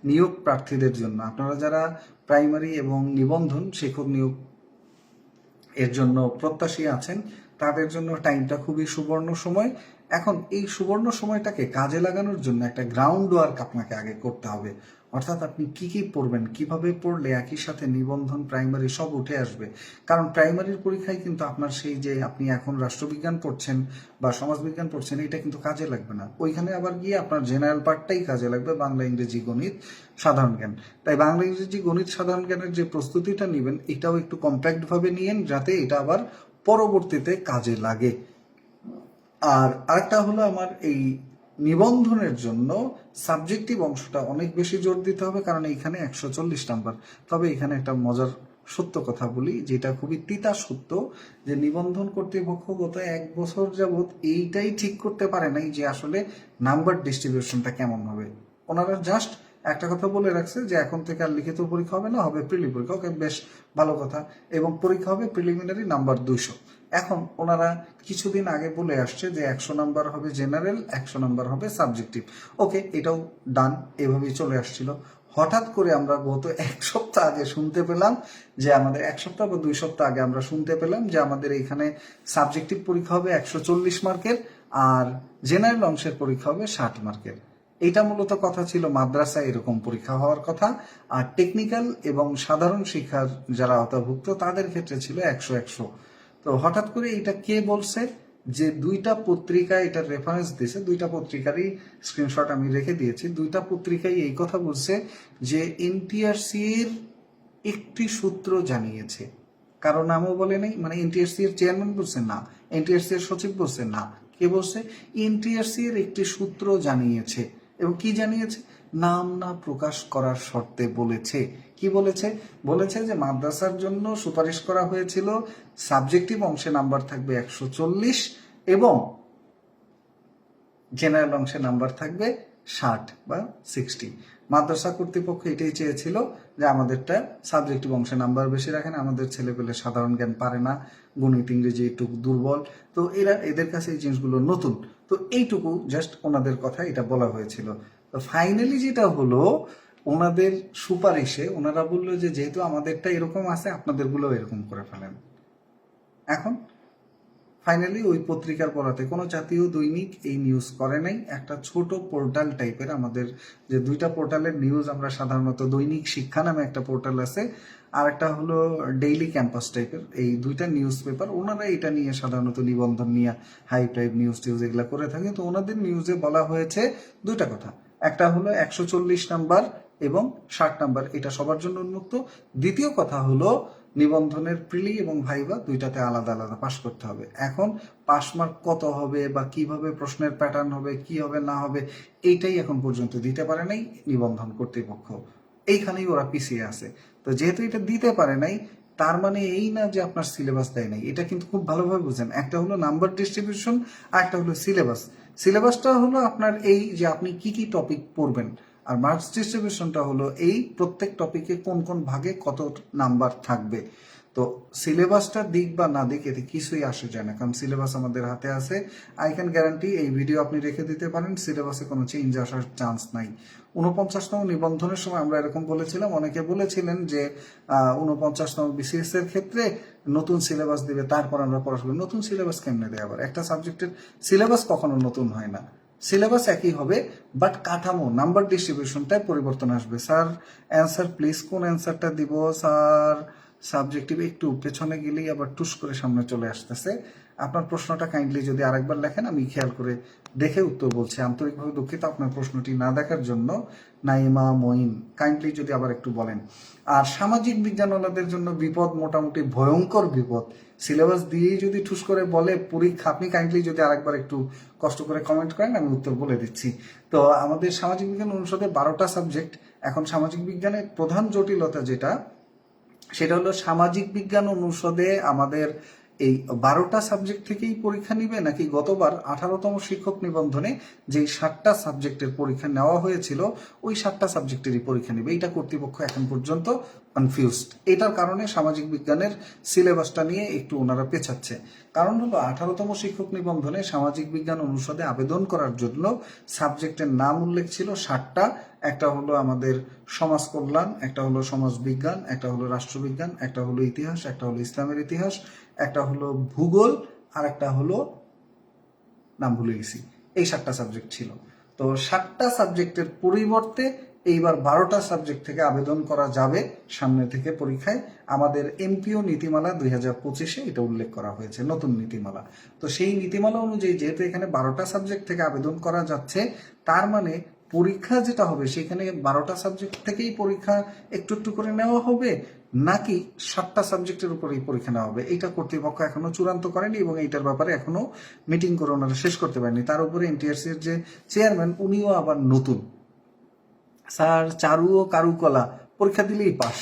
নিয়োগ প্রার্থীদের জন্য। আপনারা যারা প্রাইমারি এবং নিবন্ধন শিক্ষক নিয়োগ এর জন্য প্রত্যাশী আছেন, তাদের জন্য টাইমটা খুবই সুবর্ণ সময়। এখন এই সুবর্ণ সময়টাকে কাজে লাগানোর জন্য একটা গ্রাউন্ড ওয়ার্ক আপনাকে আগে করতে হবে। অর্থাৎ আপনি কি কি পড়বেন, কিভাবে পড়লে একই সাথে নিবন্ধন প্রাইমারি সব উঠে আসবে। কারণ প্রাইমারির পরীক্ষায় কিন্তু আপনার সেই যে আপনি এখন রাষ্ট্রবিজ্ঞান পড়ছেন বা সমাজবিজ্ঞান পড়ছেন, এটা কিন্তু কাজে লাগবে না। ওইখানে আবার গিয়ে আপনার জেনারেল পার্টটাই কাজে লাগবে, বাংলা ইংরেজি গণিত সাধারণ জ্ঞান। তাই বাংলা ইংরেজি গণিত সাধারণ জ্ঞানের যে প্রস্তুতিটা নেবেন, এটাও একটু কম্প্যাক্ট ভাবে নিয়েন, যাতে এটা আবার পরবর্তীতে কাজে লাগে। আর আরেকটা হলো, আমার এই নিবন্ধনের জন্য সাবজেক্টিভ অংশটা অনেক বেশি জোর দিতে হবে, কারণ এইখানে 140 নাম্বার। তবে এখানে একটা মজার সত্য কথা বলি, যেটা খুবই তিতা সত্য, যে নিবন্ধন কর্তৃপক্ষ গত 1 বছর যাবৎ এইটাই ঠিক করতে পারে নাই যে আসলে নাম্বার ডিস্ট্রিবিউশনটা কেমন হবে। ওনারা জাস্ট একটা কথা বলে রাখছে যে এখন থেকে আর লিখিত পরীক্ষা হবে না, হবে প্রিলি পরীক্ষা। ওকে, বেশ ভালো কথা। এবং পরীক্ষা হবে প্রিলিমিনারি নাম্বার 200। এখন ওনারা কিছুদিন আগে বলে আসছে যে 100 নাম্বার হবে জেনারেল, 100 নাম্বার হবে সাবজেক্টিভ। ওকে, এটাও ডান, এভাবেই চলে আসছিল। হঠাৎ করে আমরা গত 1 সপ্তাহ আগে শুনতে পেলাম যে আমাদের 1 সপ্তাহ বা 2 সপ্তাহ আগে আমরা শুনতে পেলাম যে আমাদের এখানে সাবজেক্টিভ পরীক্ষা হবে 140 মার্কের, আর জেনারেল অংশের পরীক্ষা হবে 60 মার্কের। এটা মূলত কথা ছিল মাদ্রাসায় এরকম পরীক্ষা হওয়ার কথা, আর টেকনিক্যাল এবং সাধারণ শিক্ষার যারা আওতাভুক্ত তাদের ক্ষেত্রে ছিল 100-100। তো হঠাৎ করে এটা কে বলছে, যে 2টা পত্রিকা এটার রেফারেন্স দিয়েছে, 2টা পত্রিকারই স্ক্রিনশট আমি রেখে দিয়েছি। 2টা পত্রিকাই এই কথা বলছে যে এনটিআরসির একটি সূত্র জানিয়েছে, কারো নামও বলে নেই। মানে এনটিআরসি এর চেয়ারম্যান বলছে না, এনটিআরসি এর সচিব বলছে না, কে বলছে? এনটিআরসি এর একটি সূত্র জানিয়েছে। এবং কি জানিয়েছে? নাম না প্রকাশ করার শর্তে বলেছে। কি বলেছে? বলেছে যে মাদ্রাসার জন্য সুপারিশ করা হয়েছিল সাবজেক্টিভ অংশে নাম্বার থাকবে 140 এবং জেনারেল অংশে নাম্বার থাকবে 60 বা 60। মাদ্রাসা কর্তৃপক্ষ এটাই চেয়েছিল যে আমাদেরটা সাবজেক্টিভ অংশে নাম্বার বেশি রাখেন, আমাদের ছেলেপেলে সাধারণ জ্ঞান পারে না, গণিত ইংরেজি একটু দুর্বল, তো এদের কাছে এই জিনিসগুলো নতুন। তো এইটুকু জাস্ট ওনাদের কথা এটা বলা হয়েছিল। তো ফাইনালি যেটা হলো, ওনাদের সুপারিশে ওনারা বললো যে যেহেতু আমাদেরটা এরকম আছে, আপনাদেরগুলো এরকম করে ফেলেন। এখন ফাইনালি ওই পত্রিকার পড়াতে কোনো জাতীয় দৈনিক এই নিউজ করে নাই। একটা ছোট পোর্টাল টাইপের, আমাদের যে 2টা পোর্টালের নিউজ আমরা সাধারণত, দৈনিক শিক্ষা নামে একটা পোর্টাল আছে, আর একটা হলো ডেইলি ক্যাম্পাস টাইপের, এই 2টা নিউজ পেপার, ওনারা এটা নিয়ে সাধারণত নিবন্ধন নিয়ে হাই টাইপ নিউজ টিউজ এগুলো করে থাকে। তো ওনাদের নিউজে বলা হয়েছে 2টা কথা। একটা হলো 140 নাম্বার এবং 60 নাম্বার, এটা সবার জন্য উন্মুক্ত। দ্বিতীয় কথা হলো নিবন্ধনের প্রিলি এবং ভাইভা 2টাতে আলাদা আলাদা পাশ করতে হবে। এখন পাস মার্ক কত হবে বা কিভাবে প্রশ্নের প্যাটার্ন হবে, কি হবে না হবে, এইটাই এখন পর্যন্ত দিতে পারে নাই নিবন্ধন কর্তৃপক্ষ। এইখানেই ওরা পিছিয়ে আছে। তো যেহেতু এটা দিতে পারে নাই, তার মানে এই না যে আপনার সিলেবাস দেয় নাই। এটা কিন্তু খুব ভালোভাবে বুঝেন, একটা হলো নাম্বার ডিস্ট্রিবিউশন আর একটা হলো সিলেবাস। সিলেবাসটা হলো আপনার এই যে আপনি কি কি টপিক পড়বেন, আর মার্কস ডিস্ট্রিবিউশনটা হলো এই প্রত্যেক টপিকে কোন কোন ভাগে কত নাম্বার থাকবে। তো সিলেবাসটা দিক বা না দিক এতে কিছুই আসে যায় না, কারণ সিলেবাস আমাদের হাতে আছে। আই ক্যান গ্যারান্টি এই ভিডিও আপনি রেখে দিতে পারেন, সিলেবাসে কোনো চেঞ্জ আসার চান্স নাই। 49তম নিবন্ধনের সময় আমরা এরকম বলেছিলাম, অনেকে বলেছিলেন যে 49তম বিসিএস এর ক্ষেত্রে নতুন সিলেবাস দিবে, তারপর আমরা পড়াশোনা। নতুন সিলেবাস কেমনে দেয়? আবার একটা সাবজেক্টের সিলেবাস কখনো নতুন হয় না, সিলেবাস একই হবে, বাট কাঠামো নাম্বার ডিস্ট্রিবিউশনটাই পরিবর্তন আসবে। স্যার অ্যান্সার প্লিজ, কোন অ্যান্সারটা দিব স্যার? সাবজেক্টিভ একটু পেছনে গেলেই আবার টুস করে সামনে চলে আসতেছে। আপনার প্রশ্নটা কাইন্ডলি যদি আরেকবার লেখেন, আমি খেয়াল করে দেখে উত্তর বলছি। আন্তরিকভাবে দুঃখিত আপনার প্রশ্নটি না দেখার জন্য। নাইমা মঈন, কাইন্ডলি যদি আবার একটু বলেন। আর সামাজিক বিজ্ঞানওয়ালাদের জন্য বিপদ মোটামুটি ভয়ঙ্কর বিপদ। সিলেবাস দিয়েই যদি ঠুস করে বলে পরীক্ষা, আপনি কাইন্ডলি যদি আরেকবার একটু কষ্ট করে কমেন্ট করেন, আমি উত্তর বলে দিচ্ছি। তো আমাদের সামাজিক বিজ্ঞান অনুষদে 12টা সাবজেক্ট, এখন সামাজিক বিজ্ঞানের প্রধান জটিলতা যেটা, সেটা হলো সামাজিক বিজ্ঞান অনুষদে আমাদের এই 12টা সাবজেক্ট থেকেই পরীক্ষা নিবে, নাকি গতবার 18তম শিক্ষক নিবন্ধনে যেই 7টা সাবজেক্টের পরীক্ষা নেওয়া হয়েছিল ওই 7টা সাবজেক্টেরই পরীক্ষা নিবে। এটা কর্তৃপক্ষ এখন পর্যন্ত কনফিউজড। এটার কারণে সামাজিক বিজ্ঞানের সিলেবাসটা নিয়ে একটু ওনারা পেছাচ্ছে। কারণ হলো 18তম শিক্ষক নিবন্ধনে সামাজিক বিজ্ঞান অনুষদে আবেদন করার জন্য সাবজেক্টের নাম উল্লেখ ছিল 7টা। একটা হলো আমাদের সমাজ কল্যাণ, একটা হলো সমাজ বিজ্ঞান, একটা হলো রাষ্ট্রবিজ্ঞান, একটা হলো ইতিহাস, একটা হলো ইসলামের ইতিহাস, একটা হলো ভূগোল, আর একটা হলো নাম ভুলে গেছি। এই 7টা সাবজেক্ট ছিল। তো 7টা সাবজেক্টের পরিবর্তে এইবার 12টা সাবজেক্ট থেকে আবেদন করা যাবে সামনে থেকে পরীক্ষায়। আমাদের এমপিও নীতিমালা 2025-এ এটা উল্লেখ করা হয়েছে, নতুন নীতিমালা। তো সেই নীতিমালা অনুযায়ী যেহেতু এখানে 12টা সাবজেক্ট থেকে আবেদন করা যাচ্ছে, তার মানে পরীক্ষা যেটা হবে সেখানে 12টা সাবজেক্ট থেকেই পরীক্ষা একটু একটু করে নেওয়া হবে, নাকি 7টা সাবজেক্টের উপরেই পরীক্ষা নেওয়া হবে, এইটা কর্তৃপক্ষ এখনো চূড়ান্ত করেনি এবং এইটার ব্যাপারে এখনো মিটিং করে ওনারা শেষ করতে পারেনি। তার উপরে এনটিআরসির যে চেয়ারম্যান উনিও আবার নতুন। স্যার চারু ও কারুকলা পরীক্ষা দিলেই পাস।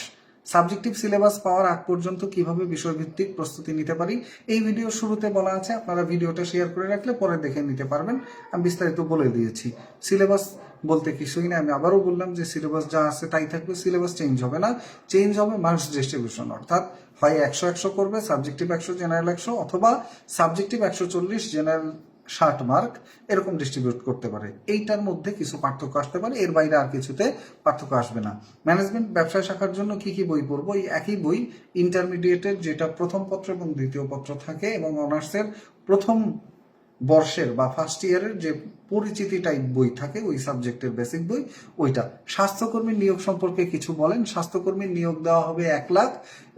সাবজেক্টিভ সিলেবাস পাওয়ার আগ পর্যন্ত কিভাবে বিষয়ভিত্তিক প্রস্তুতি নিতে পারি এই ভিডিওর শুরুতে বলা আছে, আপনারা ভিডিওটা শেয়ার করে রাখলে পরে দেখে নিতে পারবেন। আমি বিস্তারিত বলে দিয়েছি। সিলেবাস বলতে কিছুই না, আমি আবারও বললাম যে সিলেবাস যা আছে তাই থাকবে, সিলেবাস চেঞ্জ হবে না। চেঞ্জ হবে মার্কস ডিস্ট্রিবিউশন, অর্থাৎ হয় 100-100 করবে, সাবজেক্টিভ 100 জেনারেল 100, অথবা সাবজেক্টিভ 140 জেনারেল 60 মার্ক, এরকম ডিস্ট্রিবিউট করতে পারে। এইটার মধ্যে কিছু পার্থক্য আসতে পারে, এর বাইরে আর কিছুতে পার্থক্য আসবে না। ম্যানেজমেন্ট ব্যবসায় শাখার জন্য কি কি বই পড়বো, এই একই বই ইন্টারমিডিয়েটের যেটা প্রথম পত্র এবং দ্বিতীয় পত্র থাকে, এবং অনার্সের প্রথম বর্ষের বা ফার্স্ট ইয়ারের যে পরিচিতি টাইপ বই থাকে ওই সাবজেক্টের বেসিক বই ওইটা। স্বাস্থ্যকর্মী নিয়োগ সম্পর্কে কিছু বলেন। স্বাস্থ্যকর্মীর নিয়োগ দেওয়া হবে 1 লাখ,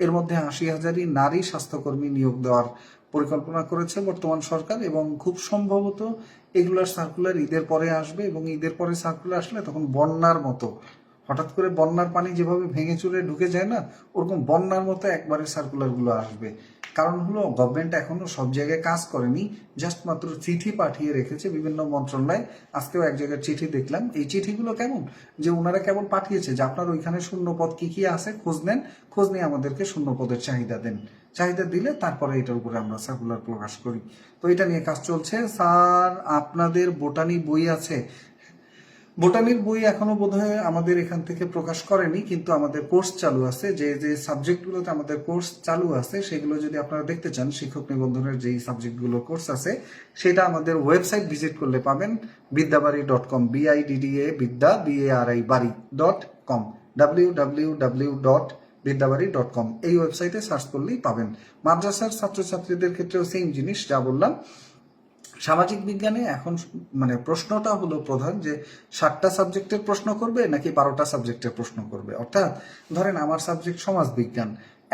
এর মধ্যে 80,000ই নারী স্বাস্থ্যকর্মী নিয়োগ দেওয়ার পরিকল্পনা করেছে বর্তমান সরকার, এবং খুব সম্ভবত এগুলার সার্কুলার ঈদের পরে আসবে, এবং ঈদের পরে সার্কুলার আসলে তখন বন্যার মতো, হঠাৎ করে বন্যার পানি যেভাবে ভেঙে চুরে ঢুকে যায় না, ওরকম বন্যার মতো একবারে সার্কুলারগুলো আসবে। কারণ হলো গভর্নমেন্ট এখনো সব জায়গায় কাজ করেনি, জাস্ট মাত্র চিঠি পাঠিয়ে রেখেছে বিভিন্ন মন্ত্রণালয়। আজকেও এক জায়গায় চিঠি দেখলাম। এই চিঠিগুলো কেমন, যে ওনারা কেবল পাঠিয়েছে যে আপনার ওইখানে শূন্যপদ কি কি আছে খোঁজ নেন, খোঁজ নিয়ে আমাদেরকে শূন্যপদের চাহিদা দেন, চাহিদা দিলে তারপরে এটার উপরে আমরা সার্কুলার প্রকাশ করি। তো এটা নিয়ে কাজ চলছে। স্যার আপনাদের বোটানি বই আছে? বোটানির বই এখনো বোধহয় আমাদের এখান থেকে প্রকাশ করেনি, কিন্তু আমাদের কোর্স চালু আছে। যে যে সাবজেক্টগুলোতে আমাদের কোর্স চালু আছে সেগুলো যদি আপনারা দেখতে চান, শিক্ষক নিবন্ধনের যেই সাবজেক্টগুলো কোর্স আছে সেটা আমাদের ওয়েবসাইট ভিজিট করলে পাবেন, বিদ্যাবাড়ি.com, BIDDA বিদ্যা BARI বাড়ি.com, www.বিদ্যাবাড়ি.com, এই ওয়েবসাইটে সার্চ করলেই পাবেন। মাদ্রাসার ছাত্রছাত্রীদের ক্ষেত্রেও সেম জিনিস যা বললাম। সামাজিক বিজ্ঞানে এখন মানে প্রশ্নটা হলো প্রধান যে 7টা সাবজেক্টের প্রশ্ন করবে নাকি 12টা সাবজেক্টের প্রশ্ন করবে। অর্থাৎ ধরেন আমার সাবজেক্ট সমাজ বিজ্ঞান,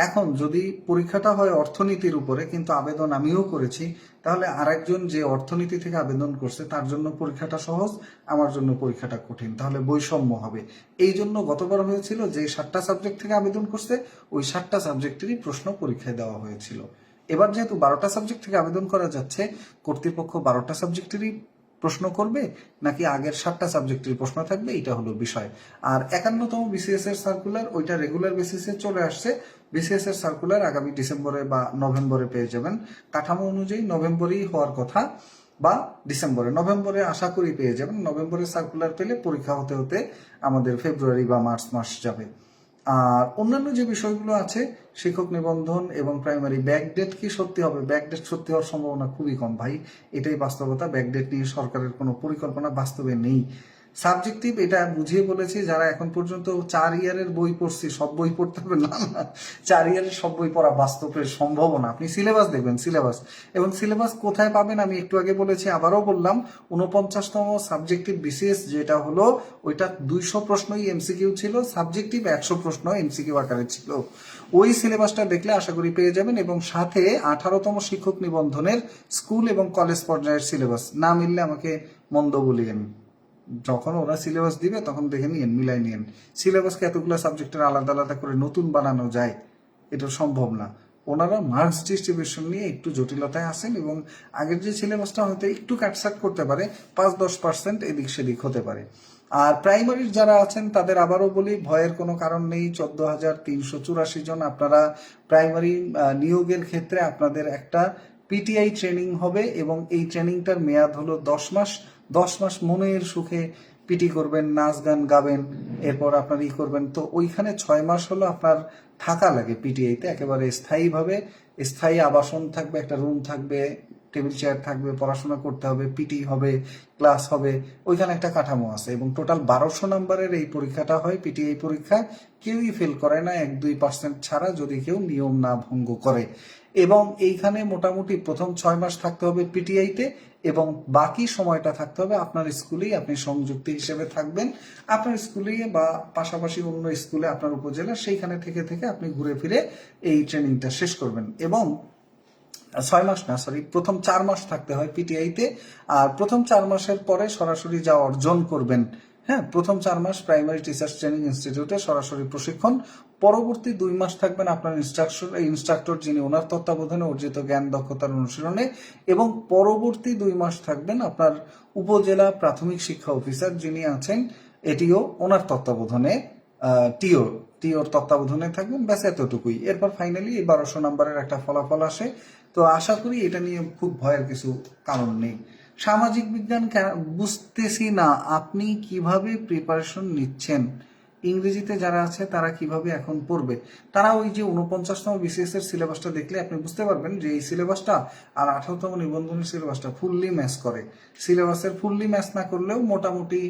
এখন যদি পরীক্ষাটা হয় অর্থনীতির উপরে, কিন্তু আবেদন আমিও করেছি, তাহলে আরেকজন যে অর্থনীতি থেকে আবেদন করছে তার জন্য পরীক্ষাটা সহজ, আমার জন্য পরীক্ষাটা কঠিন, তাহলে বৈষম্য হবে। এই জন্য গতবার হয়েছিল যে 7টা সাবজেক্ট থেকে আবেদন করছে ওই 7টা সাবজেক্টেরই প্রশ্ন পরীক্ষায় দেওয়া হয়েছিল। এবার যেহেতু 12টা সাবজেক্ট থেকে আবেদন করা যাচ্ছে, কর্তৃপক্ষ 12টা সাবজেক্টেরই প্রশ্ন করবে নাকি আগের 7টা সাবজেক্টের প্রশ্ন থাকবে, এটা হলো বিষয়। আর 51তম BCS এর সার্কুলার, ওইটা রেগুলার বেসিসে চলে আসছে। BCS এর সার্কুলার আগামী ডিসেম্বরে বা নভেম্বরে পেয়ে যাবেন। কাঠামো অনুযায়ী নভেম্বরেই হওয়ার কথা, বা ডিসেম্বরে, নভেম্বরে আশা করি পেয়ে যাবেন। নভেম্বরে সার্কুলার পেলে পরীক্ষা হতে হতে আমাদের ফেব্রুয়ারি বা মার্চ মাস যাবে। আর অন্যান্য যে বিষয়গুলো আছে, শিক্ষক নিবন্ধন এবং প্রাইমারি ব্যাকডেট কি সত্যি হবে? ব্যাকডেট সত্যি হওয়ার সম্ভাবনা খুবই কম ভাই, এটাই বাস্তবতা। ব্যাকডেট নিয়ে সরকারের কোনো পরিকল্পনা বাস্তবে নেই। সাবজেক্টিভ এটা বুঝিয়ে বলেছি, যারা এখন পর্যন্ত 4 ইয়ারের বই পড়ছি সব বই পড়তে হবে না, না 4 ইয়ারের সব বই পড়া বাস্তবে সম্ভব না। আপনি সিলেবাস দেখবেন, সিলেবাস এবং সিলেবাস কোথায় পাবেন আমি একটু আগে বলেছি, আবারও বললাম। 49তম সাবজেক্টিভ BCS যেটা হলো ওইটা 200 প্রশ্নই MCQ ছিল, সাবজেক্টিভ 100 প্রশ্ন MCQ আকারে ছিল। ওই সিলেবাসটা দেখলে আশা করি পেয়ে যাবেন, এবং সাথে 18তম শিক্ষক নিবন্ধনের স্কুল এবং কলেজ পর্যায়ের সিলেবাস। না মিললে আমাকে মন্দ বলিয়েন, যখন ওরা সিলেবাস দিবে তখন দেখে নিয়েন, মিলাই নিয়েন। সিলেবাসকে এতগুলো সাবজেক্টের আলাদা আলাদা করে নতুন বানানো যায়? এটা সম্ভব না। ওনারা মার্কস ডিস্ট্রিবিউশন নিয়ে একটু জটিলতায় আসেন, এবং আগের যে সিলেবাসটা হয়তো একটু কাটসাট করতে পারে, 5-10% এদিক সেদিক হতে পারে। আর প্রাইমারির যারা আছেন তাদের আবারও বলি, ভয়ের কোনো কারণ নেই। 14,384 জন আপনারা প্রাইমারি নিয়োগের ক্ষেত্রে আপনাদের একটা পিটিআই ট্রেনিং হবে এবং এই ট্রেনিংটার মেয়াদ হলো 10 মাস। 10 মাস মনের সুখে পিটি করবেন, নাচ গান গাবেন, এরপর আপনার করবেন। তো ওইখানে 6 মাস হলো আপনার থাকা লাগে পিটিআইতে একেবারে স্থায়ীভাবে। স্থায়ী আবাসন থাকবে, একটা রুম থাকবে, টেবিল চেয়ার থাকবে, পড়াশোনা করতে হবে, পিটি হবে, ক্লাস হবে, ওইখানে একটা কাঠামো আছে। এবং টোটাল 1200 নম্বরের এই পরীক্ষাটা হয়। পিটিআই পরীক্ষা কেউই ফেল করে না, 1-2% ছাড়া, যদি কেউ নিয়ম না ভঙ্গ করে। এবং এইখানে মোটামুটি প্রথম 6 মাস থাকতে হবে পিটিআইতে এবং বাকি সময়টা থাকতে হবে আপনার স্কুলেই। আপনি সংযুক্তি হিসেবে থাকবেন আপনার স্কুলেই বা পাশাপাশি অন্য স্কুলে আপনার উপজেলা, সেইখানে থেকে থেকে আপনি ঘুরে ফিরে এই ট্রেনিংটা শেষ করবেন। এবং 6 মাস না, সরি, প্রথম 4 মাস থাকতে হয় পিটিআইতে। আর প্রথম 4 মাসের পরে সরাসরি যা অর্জন করবেন, হ্যাঁ, প্রথম 4 মাস প্রাইমারি টিচার্স ট্রেনিং ইনস্টিটিউটে সরাসরি প্রশিক্ষণ। পরবর্তী 2 মাস থাকবেন আপনার ইনস্ট্রাক্টর যিনি ওনার তত্ত্বাবধানে অর্জিত জ্ঞান দক্ষতার অনুশীলনে। এবং পরবর্তী 2 মাস থাকবেন আপনার উপজেলা প্রাথমিক শিক্ষা অফিসার যিনি আছেন, এটিও ওনার তত্ত্বাবধানে, টিওর তত্ত্বাবধানে থাকবেন। ব্যাস এতটুকুই। এরপর ফাইনালি এই 1200 নম্বরের একটা ফলাফল আসে। তো আশা করি এটা নিয়ে খুব ভয়ের কিছু কারণ নেই। সামাজিক বিজ্ঞান বুঝতেছি না আপনি কিভাবে প্রিপারেশন নিচ্ছেন, ইংরেজিতে যারা আছে তারা কিভাবে এখন পড়বে। তারা ওই যে 49তম বিসিএস এর সিলেবাসটা দেখলে আপনি বুঝতে পারবেন যে এই সিলেবাসটা আর 18তম নিবন্ধনের সিলেবাসটা ফুললি ম্যাচ করে। সিলেবাসের ফুললি ম্যাচ না করলেও মোটামুটি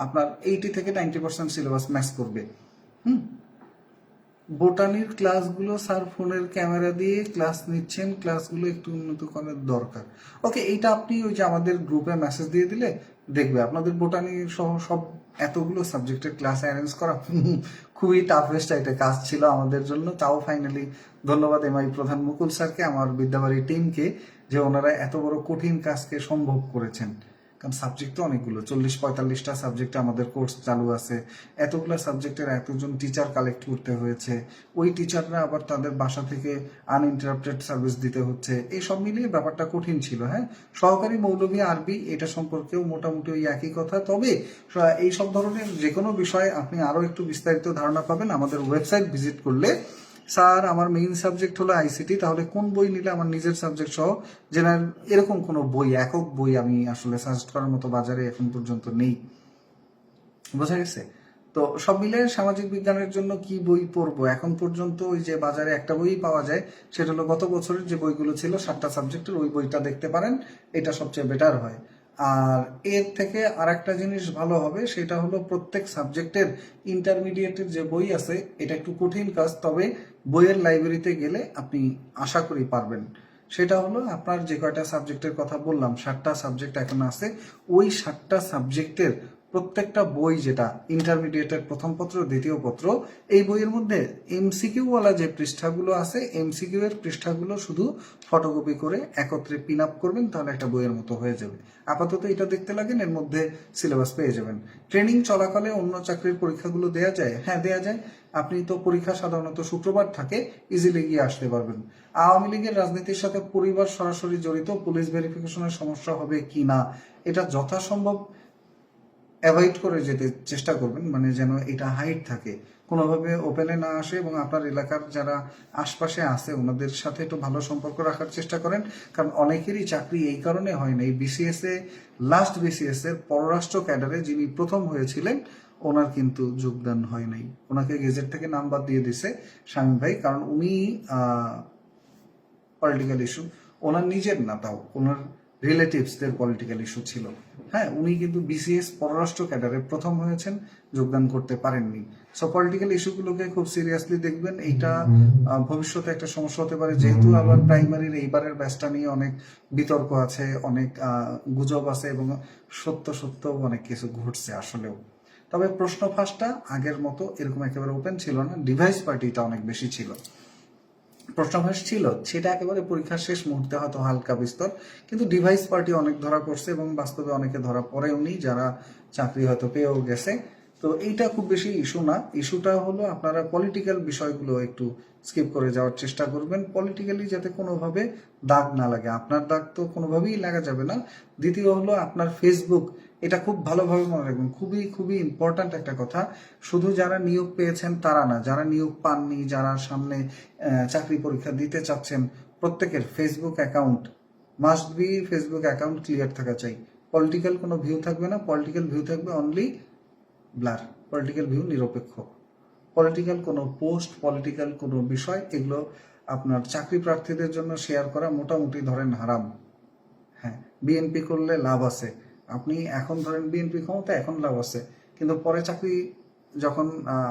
আপনার 80 থেকে 90% সিলেবাস ম্যাচ করবে। বোটানির ক্লাসগুলো স্যার ফোনের ক্যামেরা দিয়ে ক্লাস নিচ্ছেন, ক্লাসগুলো একটু উন্নত করার দরকার। ওকে, এইটা আপনি ওই যে আমাদের গ্রুপে মেসেজ দিয়ে দিলে দেখবে। আপনাদের বোটানি সহ সব এতগুলো সাবজেক্টের ক্লাস অ্যারেঞ্জ করা খুবই টাফেস্ট একটা কাজ ছিল আমাদের জন্য। তাও ফাইনালি ধন্যবাদ এমআই প্রধান মুকুল স্যারকে, আমার বিদ্যাবাড়ি টিমকে, যে ওনারা এত বড় কঠিন কাজকে সম্ভব করেছেন। কারণ সাবজেক্ট তো অনেকগুলো, 40-45টা সাবজেক্টে আমাদের কোর্স চালু আছে। এতগুলো সাবজেক্টের এতজন টিচার কালেক্ট করতে হয়েছে। ওই টিচাররা আবার তাদের বাসা থেকে আনইন্টারাপ্টেড সার্ভিস দিতে হচ্ছে। এই সব মিলিয়ে ব্যাপারটা কঠিন ছিল। হ্যাঁ, সহকারী মৌলভী আরবি এটা সম্পর্কেও মোটামুটি ওই একই কথা। তবে এই সব ধরনের যে কোনো বিষয়ে আপনি আরও একটু বিস্তারিত ধারণা পাবেন আমাদের ওয়েবসাইট ভিজিট করলে। স্যার আমার মেইন সাবজেক্ট হলো আইসিটি, তাহলে কোন বই নিলে আমার নিজের সাবজেক্ট সহ জেনারেল, এরকম কোনো বই, একক বই আমি আসলে সাজেস্ট করার মতো বাজারে এখন পর্যন্ত নেই। বোঝা গেছে? তো সব মিলে সামাজিক বিজ্ঞানের জন্য কি বই পড়বো, এখন পর্যন্ত ওই যে বাজারে একটা বই পাওয়া যায়, সেটা হলো গত বছরের যে বইগুলো ছিল 7টা সাবজেক্টের, ওই বইটা দেখতে পারেন। এটা সবচেয়ে বেটার হয়। আর এর থেকে আর একটা জিনিস ভালো হবে, সেটা হলো প্রত্যেক সাবজেক্টের ইন্টারমিডিয়েটের যে বই আছে, এটা একটু কঠিন কাজ, তবে বইয়ের লাইব্রেরিতে গেলে আপনি আশা করি পারবেন। সেটা হলো আপনার যে কয়টা সাবজেক্টের কথা বললাম, 7টা সাবজেক্ট এখন আছে, ওই 7টা সাবজেক্টের প্রত্যেকটা বই, যেটা ইন্টারমিডিয়েটের প্রথম পত্র দ্বিতীয় পত্র, এই বইয়ের মধ্যে এমসিকিউ ওয়ালা যে পৃষ্ঠাগুলো আছে, এমসিকিউ এর পৃষ্ঠাগুলো শুধু ফটোকপি করে একত্রে পিন আপ করবেন, তাহলে একটা বইয়ের মতো হয়ে যাবে। আপাতত এটা দেখতে লাগেন, এর মধ্যে সিলেবাস পেয়ে যাবেন। ট্রেনিং চলাকালে অন্য চাকরির পরীক্ষাগুলো দেয়া যায়? হ্যাঁ, দেয়া যায়। আপনি তো পরীক্ষা সাধারণত শুক্রবার থাকে, ইজিলি গিয়ে আসতে পারবেন। আওয়ামী লীগের রাজনীতির সাথে পরিবার সরাসরি জড়িত, পুলিশ ভেরিফিকেশনের সমস্যা হবে কি না, এটা যথাসম্ভব অ্যাভয়েড করে যেতে চেষ্টা করবেন, মানে যেন এটা হাইড থাকে, কোনোভাবে ওপেনে না আসে। এবং আপনার এলাকার যারা আশপাশে আছে ওনাদের সাথে একটু ভালো সম্পর্ক রাখার চেষ্টা করেন, কারণ অনেকেরই চাকরি এই কারণে হয় না। এই বিসিএসে, লাস্ট বিসিএস এর পররাষ্ট্র ক্যাডারে যিনি প্রথম হয়েছিলেন, ওনার কিন্তু যোগদান হয় নাই। ওনাকে গেজেট থেকে নাম বাদ দিয়ে দিছে শামীম ভাই, কারণ উনি পলিটিক্যাল ইস্যু, ওনার নিজের না, তাও ওনার রিলেটিভসদের পলিটিক্যাল ইস্যু ছিল। হ্যাঁ, উনি কিন্তু বিসিএস পররাষ্ট্র ক্যাডারে প্রথম হয়েছেন, যোগদান করতে পারেননি। সো পলিটিক্যাল ইস্যুগুলোকে খুব সিরিয়াসলি দেখবেন। এইটা ভবিষ্যতে একটা সমস্যা হতে পারে, যেহেতু আবার প্রাইমারির এইবারের ব্যাচটা নিয়ে অনেক বিতর্ক আছে, অনেক গুজব আছে এবং সত্য সত্য অনেক কিছু ঘটছে আসলেও। তবে প্রশ্ন ফাঁসটা আগের মতো এরকম একেবারে ওপেন ছিল না, ডিভাইস পার্টিটা অনেক বেশি ছিল। প্রশ্নভাস ছিল, সেটা একেবারে পরীক্ষার শেষ মুহূর্তে হয়তো হালকা বিস্তর, কিন্তু ডিভাইস পার্টি অনেক ধরা পড়ছে এবং বাস্তবে অনেকে ধরা পড়েওনি, যারা চাকরি হয়তো পেয়েও গেছে। তো এইটা খুব বেশি ইস্যু না। ইস্যুটা হলো আপনারা পলিটিক্যাল বিষয়গুলো একটু স্কিপ করে যাওয়ার চেষ্টা করবেন, পলিটিক্যালি যাতে কোনোভাবে দাগ না লাগে। আপনার দাগ তো কোনোভাবেই লাগা যাবে না। দ্বিতীয় হলো আপনার ফেসবুক, এটা খুব ভালোভাবে মনে রাখবেন, খুবই খুবই ইম্পর্ট্যান্ট একটা কথা। শুধু যারা নিয়োগ পেয়েছেন তারা না, যারা নিয়োগ পাননি, যারা সামনে চাকরি পরীক্ষা দিতে চাচ্ছেন, প্রত্যেকের Facebook account must be, Facebook account clear থাকা চাই। পলিটিক্যাল কোনো ভিউ থাকবে না, পলিটিক্যাল ভিউ থাকবে অনলি ব্লার, পলিটিক্যাল ভিউ নিরপেক্ষ। পলিটিক্যাল কোনো পোস্ট, পলিটিক্যাল কোনো বিষয়, এগুলো আপনার চাকরি প্রার্থীদের জন্য শেয়ার করা মোটামুটি ধরেন হারাম। হ্যাঁ, বিএনপি করলে লাভ আছে, আপনি এখন ধরেন বিএনপি ক্ষমতা, এখন লাভ আছে, কিন্তু পরে চাকরি যখন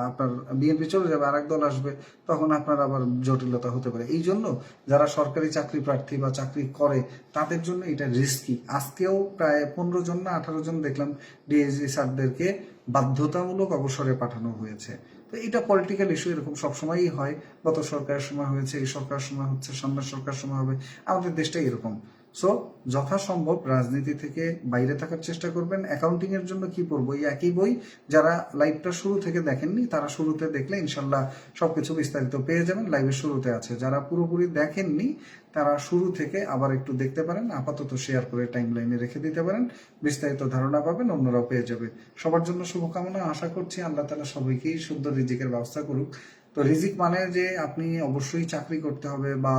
আপনার বিএনপি চলে যাবে, আরেক দল আসবে, তখন আপনার আবার জটিলতা হতে পারে। এই জন্য যারা সরকারি চাকরি প্রার্থী বা চাকরি করে তাদের জন্য এটা রিস্কি। আজকেও প্রায় 15 জন না 18 জন দেখলাম ডিএসজি স্যারদেরকে বাধ্যতামূলক অবসরে পাঠানো হয়েছে। তো এটা পলিটিক্যাল ইস্যু, এরকম সবসময়ই হয়। গত সরকারের সময় হয়েছে, এই সরকারের সময় হচ্ছে, সামনের সরকার সময় হবে। আমাদের দেশটাই এরকম। সো যথাসম্ভব রাজনীতি থেকে বাইরে থাকার চেষ্টা করবেন। অ্যাকাউন্টিং এর জন্য কি পড়বো, এই একই বই। যারা লাইভটা শুরু থেকে দেখেননি তারা শুরুতে দেখলে ইনশাল্লাহ সবকিছু বিস্তারিত পেয়ে যাবেন, লাইভের শুরুতে আছে। যারা পুরোপুরি দেখেননি তারা শুরু থেকে আবার একটু দেখতে পারেন, আপাতত শেয়ার করে টাইম লাইনে রেখে দিতে পারেন, বিস্তারিত ধারণা পাবেন, অন্যরাও পেয়ে যাবে। সবার জন্য শুভকামনা। আশা করছি আল্লাহ তাআলা সবাইকেই শুদ্ধ রিজিকের ব্যবস্থা করুক। তো রিজিক মানে যে আপনি অবশ্যই চাকরি করতে হবে বা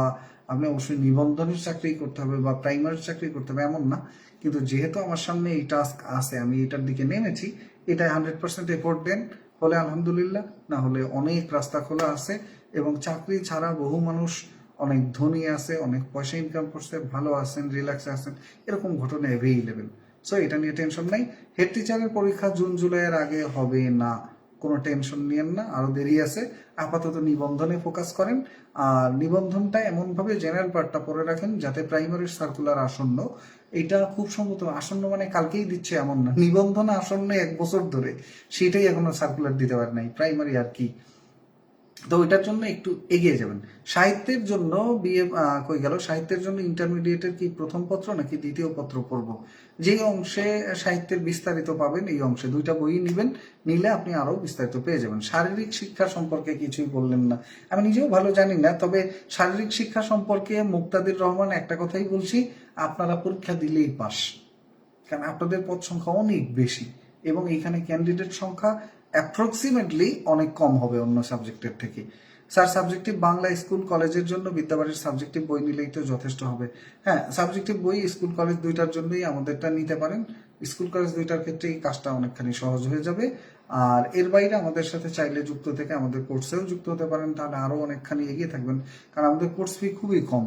আপনি অবশ্যই নিবন্ধনের চাকরি করতে হবে বা প্রাইমারি চাকরি করতে হবে এমন না, কিন্তু যেহেতু আমার সামনে এই টাস্ক আছে, আমি এটার দিকে নেমেছি, এটা 100% এফোর্ট দেন, হলে আলহামদুলিল্লাহ, না হলে অনেক রাস্তা খোলা আছে। এবং চাকরি ছাড়া বহু মানুষ অনেক ধনী আছে, অনেক পয়সা ইনকাম করছে, ভালো আছেন, রিল্যাক্সে আছেন, এরকম ঘটনা অ্যাভেইলেবল। সো এটা নিয়ে টেনশন নাই। হেড টিচারের পরীক্ষা জুন জুলাইয়ের আগে হবে না, কোনো টেনশন নিয়েন না, আরো দেরি আছে। আপাতত নিবন্ধনে ফোকাস করেন। আর নিবন্ধনটা এমনভাবে জেনারেল পার্টটা পড়ে রাখেন যাতে প্রাইমারির সার্কুলার আসন্ন, এটা খুব সম্ভবত আসন্ন মানে কালকেই দিচ্ছে এমন না, নিবন্ধন আসন্ন 1 বছর ধরে, সেটাই এখনো সার্কুলার দিতে পারে নাই, প্রাইমারি আর কি। তো ওইটার জন্য একটু এগিয়ে যাবেন। সাহিত্যের জন্য বিএ কই গেল, সাহিত্যের জন্য ইন্টারমিডিয়েটের কি প্রথম পত্র নাকি দ্বিতীয় পত্র পড়ব, যে অংশে সাহিত্যের বিস্তারিত পাবেন এই অংশে 2টা বই নিবেন, নিলে আপনি আরো বিস্তারিত পেয়ে যাবেন। শারীরিক শিক্ষা সম্পর্কে কিছুই বললেন না, আমি নিজেও ভালো জানি না, তবে শারীরিক শিক্ষা সম্পর্কে মুক্তাদির রহমান একটা কথাই বলছি, আপনারা পরীক্ষা দিলেই পাস, কারণ আপনাদের পদ সংখ্যা অনেক বেশি এবং এখানে ক্যান্ডিডেট সংখ্যা অ্যাপ্রক্সিমেটলি অনেক কম হবে অন্য সাবজেক্টের থেকে। স্যার সাবজেক্টিভ বাংলা স্কুল কলেজের জন্য বিদ্যাবাড়ির সাবজেক্টিভ বই নিলেই তো যথেষ্ট হবে। হ্যাঁ, সাবজেক্টিভ বই স্কুল কলেজ দুইটার জন্যই আমাদেরটা নিতে পারেন। স্কুল কলেজ দুইটার ক্ষেত্রে এই কাজটা অনেকখানি সহজ হয়ে যাবে। আর এর বাইরে আমাদের সাথে চাইলে যুক্ত থেকে আমাদের কোর্সেও যুক্ত হতে পারেন, তাহলে আরো অনেকখানি এগিয়ে থাকবেন, কারণ আমাদের কোর্স ফি খুবই কম,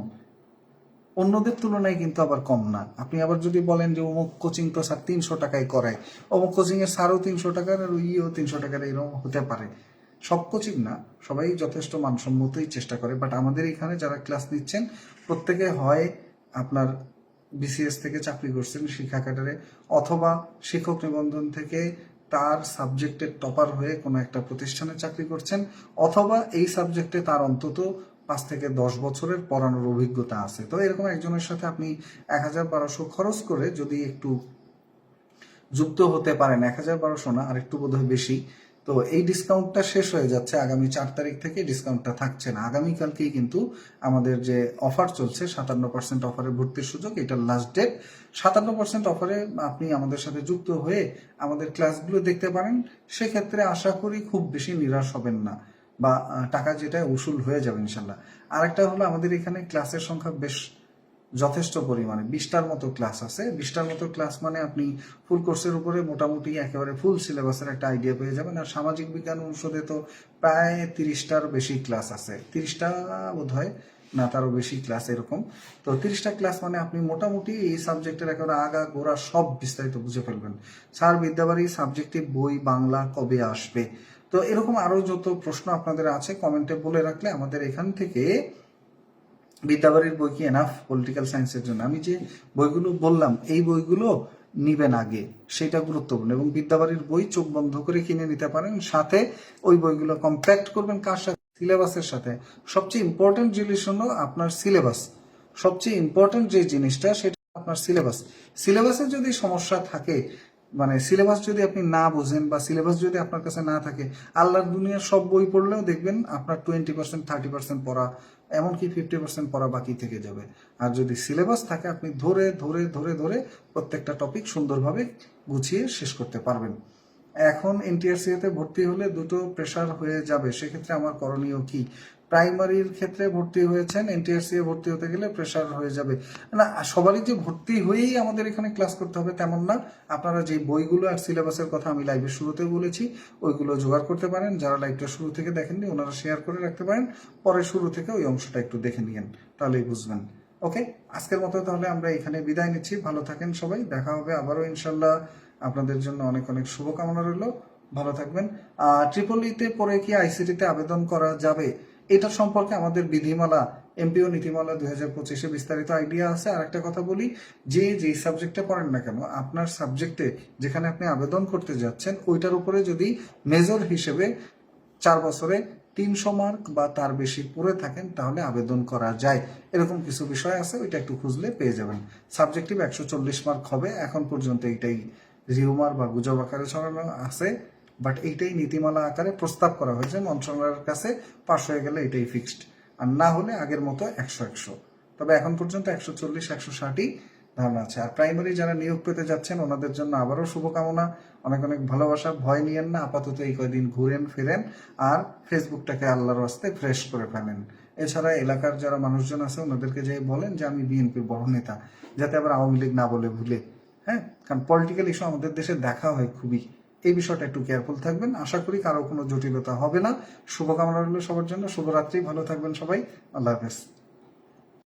অন্যদের তুলনায় কিন্তু আবার কম না। আপনি আবার যদি বলেন যে অমুক কোচিং তো স্যার 300 টাকায় করায়, অমুক কোচিং এর স্যারও 300 টাকার আর ওইও 300 টাকার, এরকম হতে পারে। সব কোচিং না, সবাই যথেষ্ট মানসম্মতই চেষ্টা করে, বাট আমাদের এখানে যারা ক্লাস নিচ্ছেন প্রত্যেকে হয় আপনার বিসিএস থেকে চাকরি করছেন শিক্ষা ক্যাডারে, অথবা শিক্ষক নিবন্ধন থেকে তার সাবজেক্টের টপার হয়ে কোনো একটা প্রতিষ্ঠানে চাকরি করছেন, অথবা এই সাবজেক্টে তার অন্তত 5 থেকে 10 বছরের পড়ানোর অভিজ্ঞতা আছে। তো এরকম একজনের সাথে আপনি 1000-1200 খরচ করে যদি একটু যুক্ত হতে পারেন, 1000-1200 না, আর একটু বোধহয় বেশি, তো এই ডিসকাউন্টটা শেষ হয়ে যাচ্ছে আগামী 4 তারিখ থেকে, ডিসকাউন্টটা থাকছে না। আগামীকালকেই কিন্তু আমাদের যে অফার চলছে 57% অফারে ভর্তির সুযোগ, এটার লাস্ট ডেট। 57% অফারে আপনি আমাদের সাথে যুক্ত হয়ে আমাদের ক্লাসগুলো দেখতে পারেন, সেক্ষেত্রে আশা করি খুব বেশি নিরাশ হবেন না, বা টাকা যেটা উসুল হয়ে যাবে ইনশাল্লাহ। আরেকটা হলো আমাদের এখানে ক্লাসের সংখ্যা বেশ যথেষ্ট পরিমাণে, 20টার মতো ক্লাস আছে। 20টার মতো ক্লাস মানে আপনি ফুল কোর্সের উপরে মোটামুটি একেবারে ফুল সিলেবাসের একটা আইডিয়া পেয়ে যাবেন। আর সামাজিক বিজ্ঞান অনুষদে তো প্রায় 30টার বেশি ক্লাস আছে, 30টা বোধ হয়, না তারও বেশি ক্লাস এরকম। তো 30টা ক্লাস মানে আপনি মোটামুটি এই সাবজেক্টের একেবারে আগা গোড়া সব বিস্তারিত বুঝে ফেলবেন। স্যার বিদ্যাবাড়ি সাবজেক্টিভ বই বাংলা কবে আসবে, তো এরকম আরো যত প্রশ্ন আপনাদের আছে কমেন্টে বলে রাখলে আমাদের এখান থেকে বিদ্যাবাড়ির বই কি এনাফ পলিটিক্যাল সায়েন্সের জন্য, আমি যে বইগুলো বললাম এই বইগুলো নিবেন আগে, সেটা গুরুত্বপূর্ণ। এবং বিদ্যাবাড়ির বই চোখ বন্ধ করে কিনে নিতে পারেন, সাথে ওই বইগুলো কম্প্যাক্ট করবেন কার সাথে, সিলেবাসের সাথে। সবচেয়ে ইম্পর্টেন্ট জিনিস হলো আপনার সিলেবাস, সবচেয়ে ইম্পর্টেন্ট যে জিনিসটা সেটা আপনার সিলেবাস। সিলেবাসে যদি সমস্যা থাকে, মানে সিলেবাস যদি আপনি না বোঝেন বা সিলেবাস যদি আপনার কাছে না থাকে, আল্লাহর দুনিয়ার সব বই পড়লেও দেখবেন আপনার 20%, 30% পড়া, এমনকি 50% পড়া বাকি থেকে যাবে। আর যদি সিলেবাস থাকে, আপনি ধরে ধরে ধরে ধরে প্রত্যেকটা টপিক সুন্দরভাবে গুছিয়ে শেষ করতে পারবেন। এখন এনটিআরসিতে ভর্তি হলে দুটো প্রেশার হয়ে যাবে, সেক্ষেত্রে আমার করণীয় কি? প্রাইমারির ক্ষেত্রে ভর্তি হয়েছেন, এনটিআরসি এ ভর্তি হতে গেলে প্রেশার হয়ে যাবে না। সবারই যে ভর্তি হয়েই আমাদের এখানে ক্লাস করতে হবে তেমন না। আপনারা যে বইগুলো আর সিলেবাসের কথা আমি লাইভের শুরুতে বলেছি ওইগুলো জোগাড় করতে পারেন। যারা লাইভটা শুরু থেকে দেখেননি ওনারা শেয়ার করে রাখতে পারেন, পরে শুরু থেকে ওই অংশটা একটু দেখে নিয়েন, তাহলেই বুঝবেন। ওকে, আজকের মতো তাহলে আমরা এখানে বিদায় নিচ্ছি। ভালো থাকেন সবাই, দেখা হবে আবারও ইনশাল্লাহ। আপনাদের জন্য অনেক অনেক শুভকামনা রইল, ভালো থাকবেন। ট্রিপলিতে পরে কি আইসিটিতে আবেদন করা যাবে, এটা সম্পর্কে আমাদের বিধিমালা, এমপিও নীতিমালা 2025-এ বিস্তারিত আইডিয়া আছে। আর একটা কথা বলি, যেই সাবজেক্টে পড়েন না কেন, আপনার সাবজেক্টে যেখানে আপনি আবেদন করতে যাচ্ছেন ওইটার উপরে যদি মেজর হিসেবে 4 বছরে 300 মার্ক বা তার বেশি পড়ে থাকেন তাহলে আবেদন করা যায়। এরকম কিছু বিষয় আছে, ওইটা একটু খুঁজলে পেয়ে যাবেন। সাবজেক্টিভ 140 মার্ক হবে, এখন পর্যন্ত এইটাই রিউমার বা গুজব আকারে ছড়ানো আছে, বাট এইটাই নীতিমালা আকারে প্রস্তাব করা হয়েছে মন্ত্রণালয়ের কাছে। পাশ হয়ে গেলে এটাই ফিক্সড, আর না হলে আগের মতো 100-100। তবে এখন পর্যন্ত 140-160ই ধারণা আছে। আর প্রাইমারি যারা নিয়োগ পেতে যাচ্ছেন ওনাদের জন্য আবারও শুভকামনা, অনেক অনেক ভালোবাসা। ভয় নিয়েন না, আপাতত এই কয়দিন ঘুরেন ফিরেন আর ফেসবুকটাকে আল্লাহর রাস্তায় ফ্রেশ করে ফেলেন। এছাড়া এলাকার যারা মানুষজন আছে ওনাদেরকে যে বলেন যে আমি বিএনপির বড় নেতা, যাতে আবার আওয়ামী লীগ না বলে ভুলে। হ্যাঁ, কারণ পলিটিক্যাল ইস্যু আমাদের দেশে দেখা হয় খুবই, এই বিষয়টা একটু কেয়ারফুল থাকবেন। আশা করি কারো কোনো জটিলতা হবে না। শুভকামনা রইল সবার জন্য। শুভরাত্রি, ভালো থাকবেন সবাই। আল্লাহ হাফেজ।